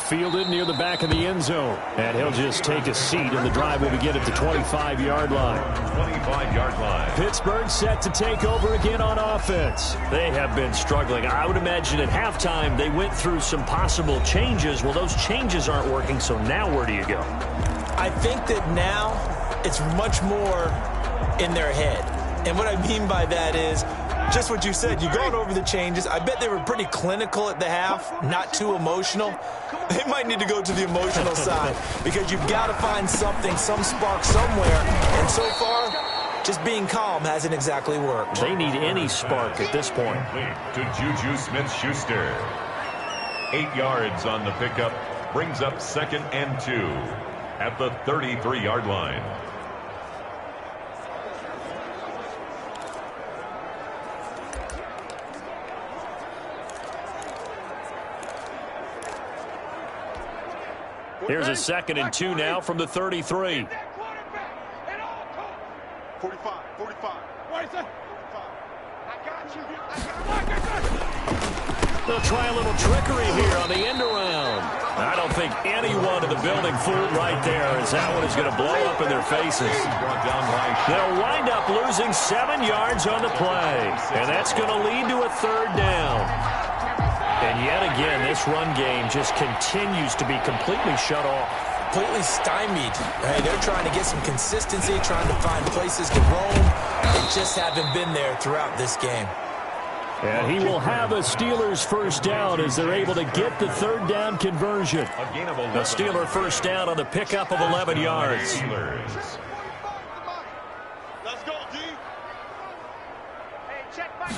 Fielded near the back of the end zone. And he'll just take a seat, and the drive will begin at the 25-yard line. 25-yard line. Pittsburgh set to take over again on offense. They have been struggling. I would imagine at halftime they went through some possible changes. Well, those changes aren't working, so now where do you go? I think that now it's much more in their head. And what I mean by that is just what you said. You've gone over the changes. I bet they were pretty clinical at the half, not too emotional. They might need to go to the emotional side because you've got to find something, some spark somewhere. And so far, just being calm hasn't exactly worked. They need any spark at this point. To Juju Smith-Schuster. 8 yards on the pickup. Brings up 2nd and 2 at the 33-yard line. Here's a 2nd and 2 now from the 33. 45. What is it? 45. I got you. They'll try a little trickery here on the end around. I don't think anyone in the building fooled right there, as that one is going to blow up in their faces. They'll wind up losing 7 yards on the play, and that's going to lead to a 3rd down. And yet again, this run game just continues to be completely shut off. Completely stymied. Hey, they're trying to get some consistency, trying to find places to roam. They just haven't been there throughout this game. And he will have a Steelers first down as they're able to get the 3rd down conversion. A Steeler first down on the pickup of 11 yards. Let's go, D. Hey, check back.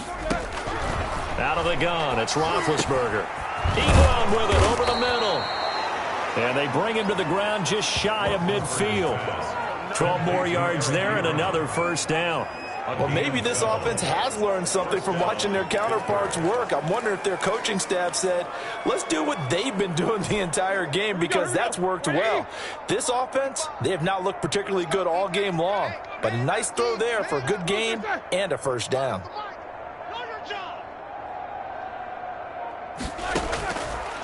Out of the gun, it's Roethlisberger. Ebron with it over the middle. And they bring him to the ground just shy of midfield. 12 more yards there and another first down. Well, maybe this offense has learned something from watching their counterparts work. I'm wondering if their coaching staff said, let's do what they've been doing the entire game because that's worked well. This offense, they have not looked particularly good all game long. But a nice throw there for a good gain and a first down.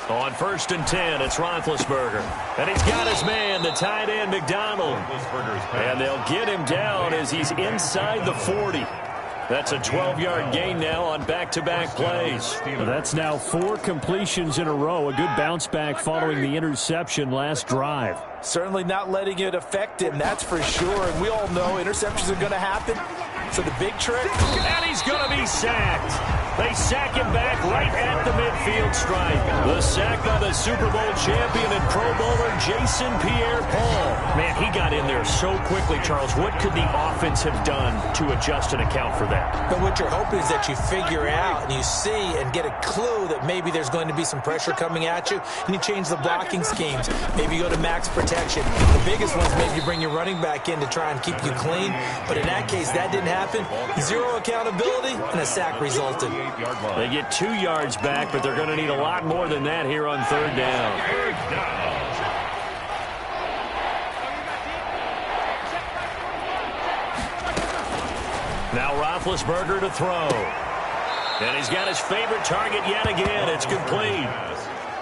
On 1st and 10, it's Roethlisberger. And he's got his man, the tight end, McDonald. And they'll get him down as he's inside the 40. That's a 12-yard gain now on back-to-back plays. That's now 4 completions in a row. A good bounce back following the interception last drive. Certainly not letting it affect him, that's for sure. And we all know interceptions are going to happen. So the big trick, and he's going to be sacked. They sack him back right at the midfield stripe. The sack by the Super Bowl champion and Pro Bowler Jason Pierre-Paul. Man, he got in there so quickly, Charles. What could the offense have done to adjust and account for that? But what you're hoping is that you figure out and you see and get a clue that maybe there's going to be some pressure coming at you, and you change the blocking schemes. Maybe you go to max protection. The biggest one's maybe you bring your running back in to try and keep you clean. But in that case, that didn't happen. 0 accountability, and a sack resulted. They get 2 yards back, but they're going to need a lot more than that here on 3rd down. Now Roethlisberger to throw. And he's got his favorite target yet again. It's complete.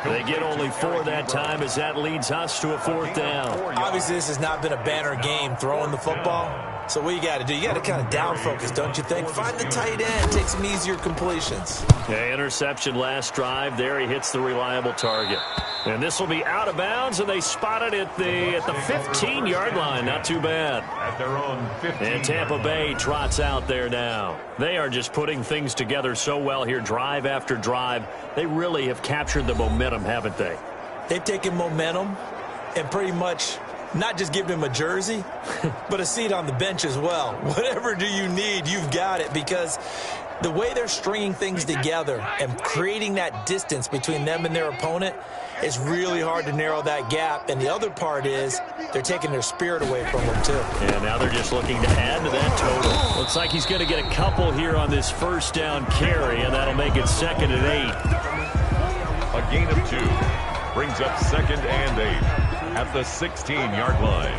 They get only 4 that time as that leads us to a 4th down. Obviously, this has not been a banner game throwing the football. So what you got to do, you got to kind of down focus, don't you think? Find the tight end, take some easier completions. Yeah, interception last drive. There he hits the reliable target. And this will be out of bounds, and they spot it at the 15-yard line. Not too bad. At their own 15. And Tampa Bay trots out there now. They are just putting things together so well here, drive after drive. They really have captured the momentum, haven't they? They've taken momentum and pretty much not just give him a jersey, but a seat on the bench as well. Whatever do you need, you've got it, because the way they're stringing things together and creating that distance between them and their opponent is really hard to narrow that gap. And the other part is they're taking their spirit away from them, too. And now they're just looking to add to that total. Looks like he's going to get a couple here on this 1st down carry, and that'll make it 2nd and 8. A gain of 2 brings up 2nd and 8 at the 16-yard line.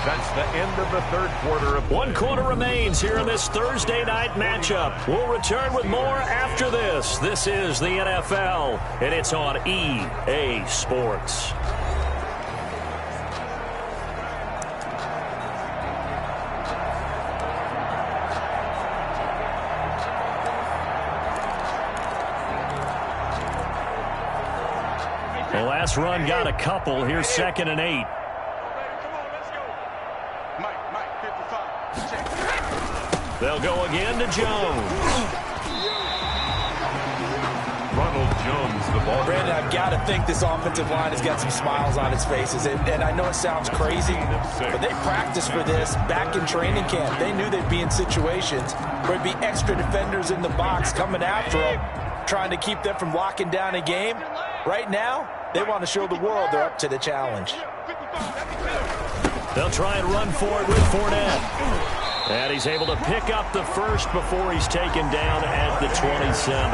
That's the end of the 3rd quarter. 1 quarter remains here in this Thursday night matchup. We'll return with more after this. This is the NFL, and it's on EA Sports. The last run got a couple. Here's 2nd and 8. They'll go again to Jones. Ronald Jones, the ball. Brandon, I've got to think this offensive line has got some smiles on its faces. And I know it sounds crazy, but they practiced for this back in training camp. They knew they'd be in situations where there'd be extra defenders in the box coming after them, trying to keep them from locking down a game. Right now, they want to show the world they're up to the challenge. They'll try and run for it with Fournette. And he's able to pick up the first before he's taken down at the 27.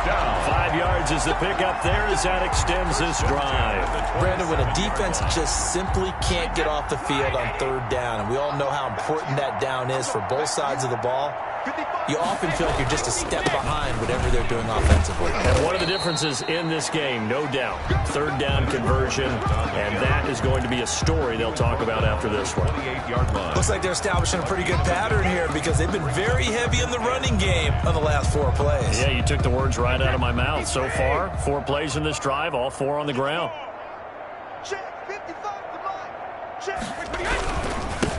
5 yards is the pickup there as that extends this drive. Brandon, when a defense just simply can't get off the field on 3rd down, and we all know how important that down is for both sides of the ball, you often feel like you're just a step behind whatever they're doing offensively. And one of the differences in this game, no doubt, 3rd down conversion, and that is going to be a story they'll talk about after this one. Looks like they're establishing a pretty good pattern here because they've been very heavy in the running game on the last 4 plays. Yeah, you took the words right out of my mouth. So far, 4 plays in this drive, all 4 on the ground.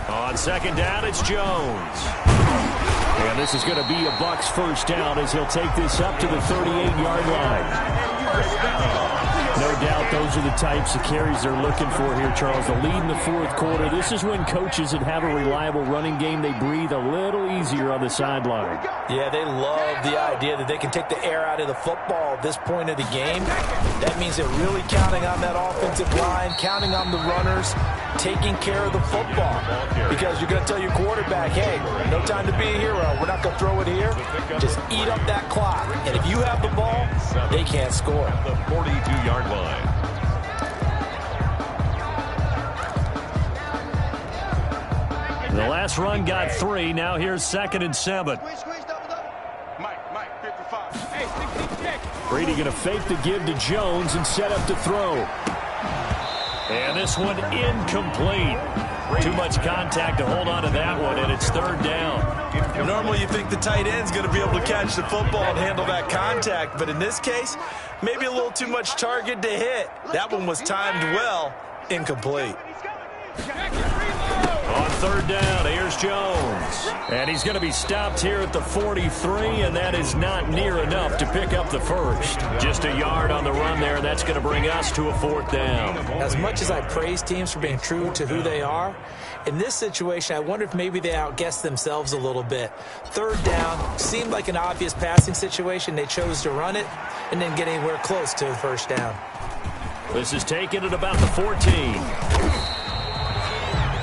On 2nd down, it's Jones. And this is going to be a Bucs 1st down as he'll take this up to the 38-yard line. No doubt those are the types of carries they're looking for here, Charles. The lead in the 4th quarter. This is when coaches that have a reliable running game, they breathe a little easier on the sideline. Yeah, they love the idea that they can take the air out of the football at this point of the game. That means they're really counting on that offensive line, counting on the runners, taking care of the football. Because you're going to tell your quarterback, hey, no time to be a hero. We're not going to throw it here. Just eat up that clock. And if you have the ball, they can't score. The 42-yard line. The last run got 3. Now here's 2nd and 7. Brady going to fake the give to Jones and set up to throw. And this one incomplete. Too much contact to hold on to that one, and it's third down. Normally you think the tight end's going to be able to catch the football and handle that contact, but in this case, maybe a little too much target to hit. That one was timed well, incomplete. On third down, here's Jones. And he's going to be stopped here at the 43, and that is not near enough to pick up the first. Just a yard on the run there, and that's going to bring us to a fourth down. As much as I praise teams for being true to who they are, in this situation, I wonder if maybe they outguessed themselves a little bit. Third down seemed like an obvious passing situation. They chose to run it and didn't get anywhere close to the first down. This is taken at about the 14.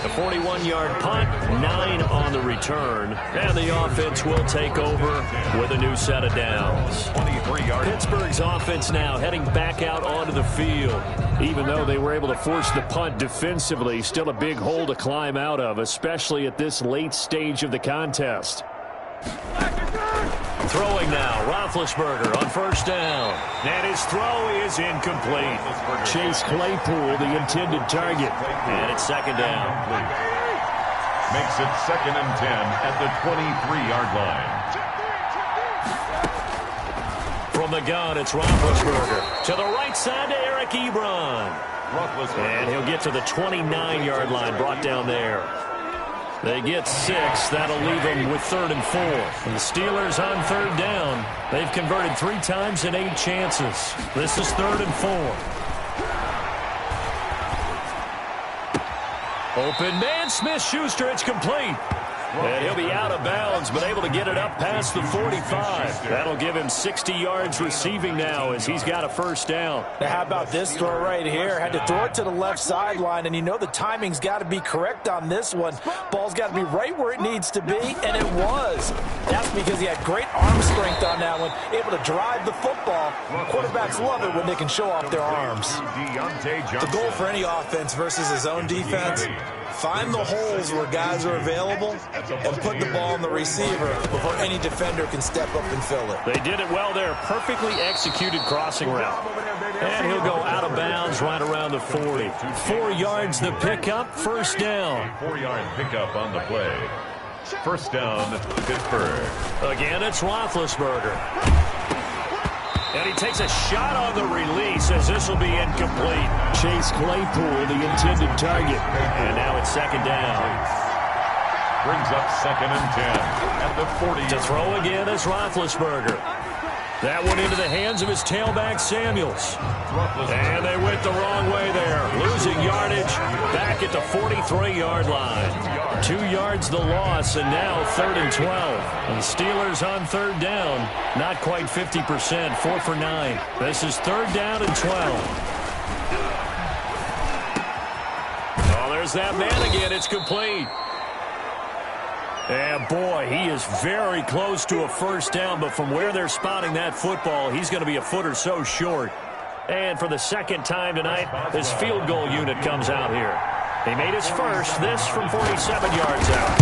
A 41-yard punt, 9 on the return, and the offense will take over with a new set of downs. 23-yard. Pittsburgh's offense now heading back out onto the field. Even though they were able to force the punt defensively, still a big hole to climb out of, especially at this late stage of the contest. Throwing now, Roethlisberger on first down. And his throw is incomplete. Chase Claypool, the intended target. And it's second down. Makes it 2nd and 10 at the 23-yard line. From the gun, it's Roethlisberger. To the right side to Eric Ebron. And he'll get to the 29-yard line, brought down there. They get 6. That'll leave them with 3rd and 4. And the Steelers on third down. They've converted 3 times in 8 chances. This is 3rd and 4. Open man, Smith-Schuster. It's complete. And he'll be out of bounds, but able to get it up past the 45. That'll give him 60 yards receiving now as he's got a first down. Now, how about this throw right here? Had to throw it to the left sideline, and you know the timing's got to be correct on this one. Ball's got to be right where it needs to be, and it was. That's because he had great arm strength on that one, able to drive the football. Quarterbacks love it when they can show off their arms. The goal for any offense versus his own defense, find the holes where guys are available and put the ball on the receiver before any defender can step up and fill it. They did it well there. Perfectly executed crossing route. And he'll go out of bounds right around the 40. 4 yards the pickup, first down. 4-yard pickup on the play. First down, Pittsburgh. Again, it's Roethlisberger. And he takes a shot on the release as this will be incomplete. Chase Claypool, the intended target. And now it's second down. Brings up 2nd and 10 at the 40. To throw again is Roethlisberger. That one into the hands of his tailback, Samuels. And they went the wrong way there. Losing yardage back at the 43-yard line. 2 yards the loss, and now 3rd and 12. And the Steelers on third down. Not quite 50%, 4 for 9. This is 3rd down and 12. Oh, there's that man again. It's complete. And boy, he is very close to a first down, but from where they're spotting that football, he's going to be a foot or so short. And for the second time tonight, this field goal unit comes out here. He made his first, this from 47 yards out.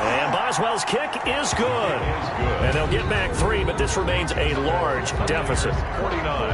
And Boswell's kick is good. And they'll get back 3, but this remains a large deficit. 49,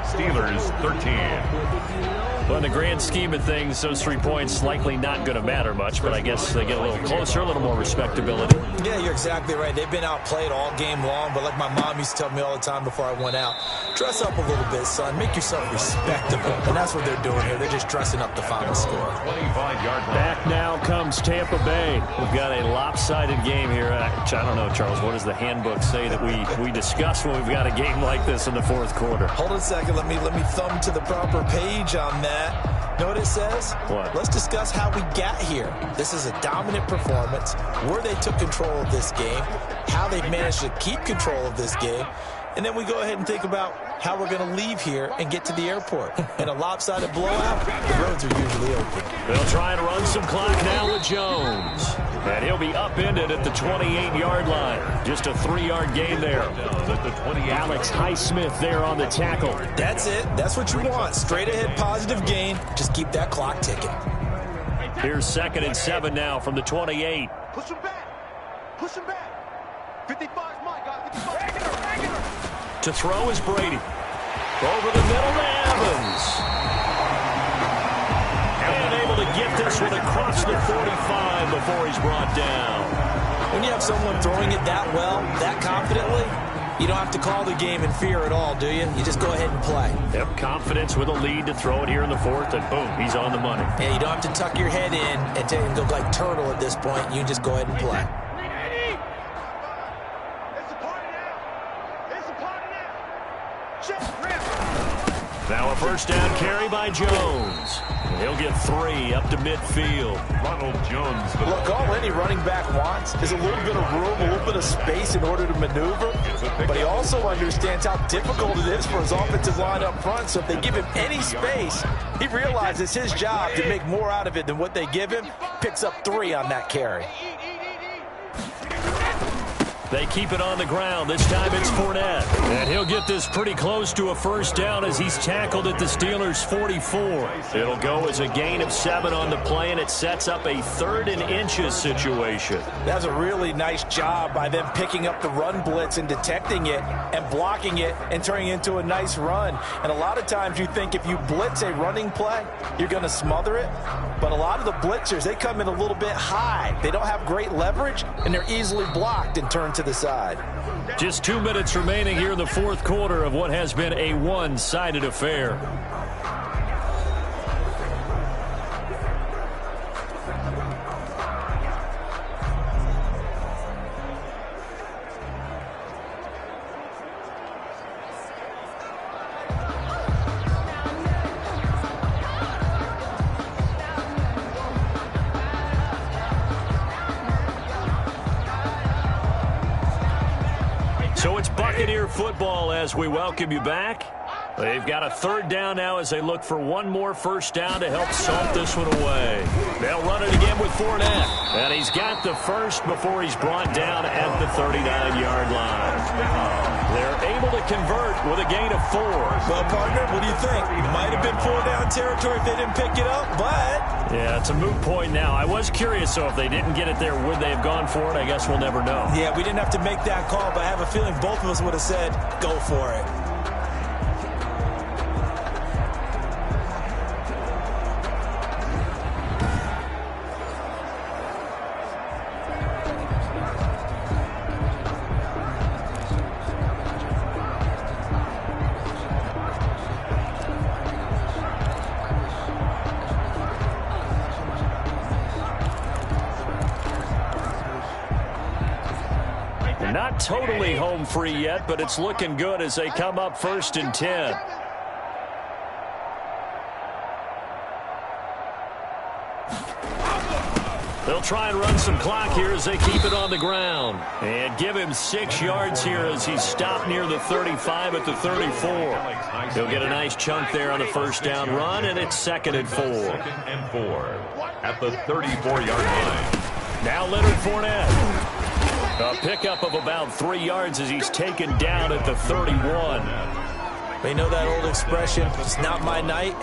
Steelers 13. Well, in the grand scheme of things, those 3 points likely not going to matter much, but I guess they get a little closer, a little more respectability. Yeah, you're exactly right. They've been outplayed all game long, but like my mom used to tell me all the time before I went out, dress up a little bit, son. Make yourself respectable. And that's what they're doing here. They're just dressing up the final score. 25-yard Back now comes Tampa Bay. We've got a lopsided game here. I don't know, Charles, what does the handbook say that we discuss when we've got a game like this in the fourth quarter? Hold on a second. Let me thumb to the proper page on that. Know what it says? What? Let's discuss how we got here. This is a dominant performance, where they took control of this game, how they've managed to keep control of this game, and then we go ahead and think about how we're going to leave here and get to the airport. In a lopsided blowout, the roads are usually open. They'll try and run some clock now with Jones. And he'll be upended at the 28-yard line. Just a 3-yard gain there. Alex Highsmith there on the tackle. That's it. That's what you want. Straight ahead positive gain. Just keep that clock ticking. Here's 2nd and 7 now from the 28. Push him back. Push him back. 55 is mine, guys. 55. To throw is Brady. Over the middle to Evans. And able to get this one across the 45 before he's brought down. When you have someone throwing it that well, that confidently, you don't have to call the game in fear at all, do you? You just go ahead and play. Yep, confidence with a lead to throw it here in the fourth, and boom, he's on the money. Yeah, you don't have to tuck your head in and go like turtle at this point. You just go ahead and play. Now a first down carry by Jones. He'll get 3 up to midfield. Ronald Jones. Look, all any running back wants is a little bit of room, a little bit of space in order to maneuver. But he also understands how difficult it is for his offensive line up front. So if they give him any space, he realizes his job to make more out of it than what they give him. Picks up 3 on that carry. They keep it on the ground. This time it's Fournette. And he'll get this pretty close to a first down as he's tackled at the Steelers' 44. It'll go as a gain of 7 on the play, and it sets up a 3rd and inches situation. That's a really nice job by them picking up the run blitz and detecting it and blocking it and turning it into a nice run. And a lot of times you think if you blitz a running play, you're going to smother it. But a lot of the blitzers, they come in a little bit high. They don't have great leverage, and they're easily blocked and turned to the side. Just 2 minutes remaining here in the fourth quarter of what has been a one-sided affair. So it's Buccaneer football as we welcome you back. They've got a 3rd down now as they look for one more first down to help salt this one away. They'll run it again with Fournette. And he's got the first before he's brought down at the 39-yard line. They're able to convert with a gain of 4. Well, partner, what do you think? It might have been 4-down territory if they didn't pick it up, but... Yeah, it's a moot point now. I was curious, so if they didn't get it there, would they have gone for it? I guess we'll never know. Yeah, we didn't have to make that call, but I have a feeling both of us would have said, go for it. Not totally home free yet, but it's looking good as they come up 1st and 10. They'll try and run some clock here as they keep it on the ground. And give him 6 yards here as he's stopped near the 35 at the 34. He'll get a nice chunk there on the first down run, and it's 2nd and 4. 2nd and 4 at the 34-yard line. Now Leonard Fournette. A pickup of about 3 yards as he's taken down at the 31. They know that old expression, it's not my night.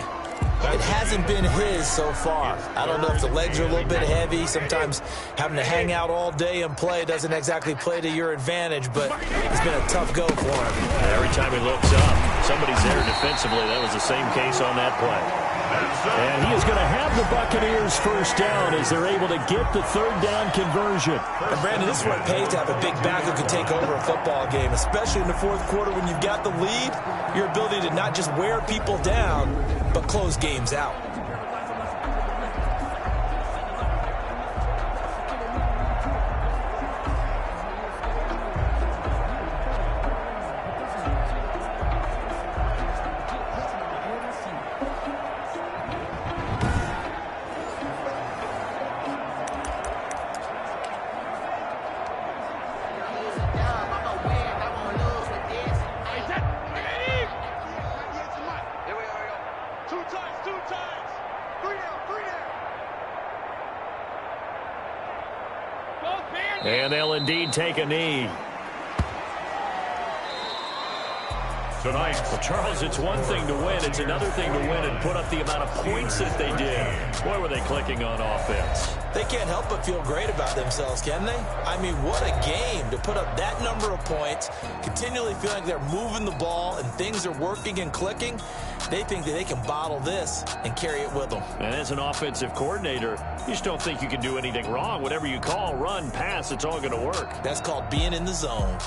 It hasn't been his so far. I don't know if the legs are a little bit heavy. Sometimes having to hang out all day and play doesn't exactly play to your advantage, but it's been a tough go for him. Every time he looks up, somebody's there defensively. That was the same case on that play. And he is going to have the Buccaneers first down as they're able to get the 3rd down conversion. And Brandon, this is what it pays to have a big back who can take over a football game, especially in the fourth quarter when you've got the lead. Your ability to not just wear people down, but close games out. And they'll indeed take a knee. Tonight, Well, Charles, it's one thing to win. It's another thing to win and put up the amount of points that they did. Boy, were they clicking on offense. They can't help but feel great about themselves, can they? I mean, what a game to put up that number of points, continually feeling like they're moving the ball and things are working and clicking. They think that they can bottle this and carry it with them. And as an offensive coordinator, you just don't think you can do anything wrong. Whatever you call, run, pass, it's all going to work. That's called being in the zone.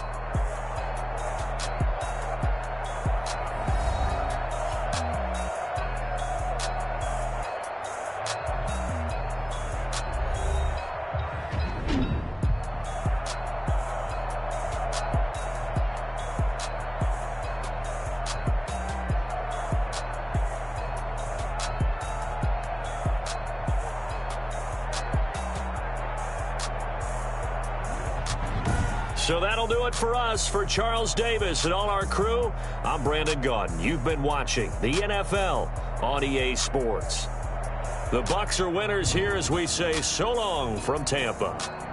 So that'll do it for us. For Charles Davis and all our crew, I'm Brandon Gaudin. You've been watching the NFL on EA Sports. The Bucs are winners here as we say so long from Tampa.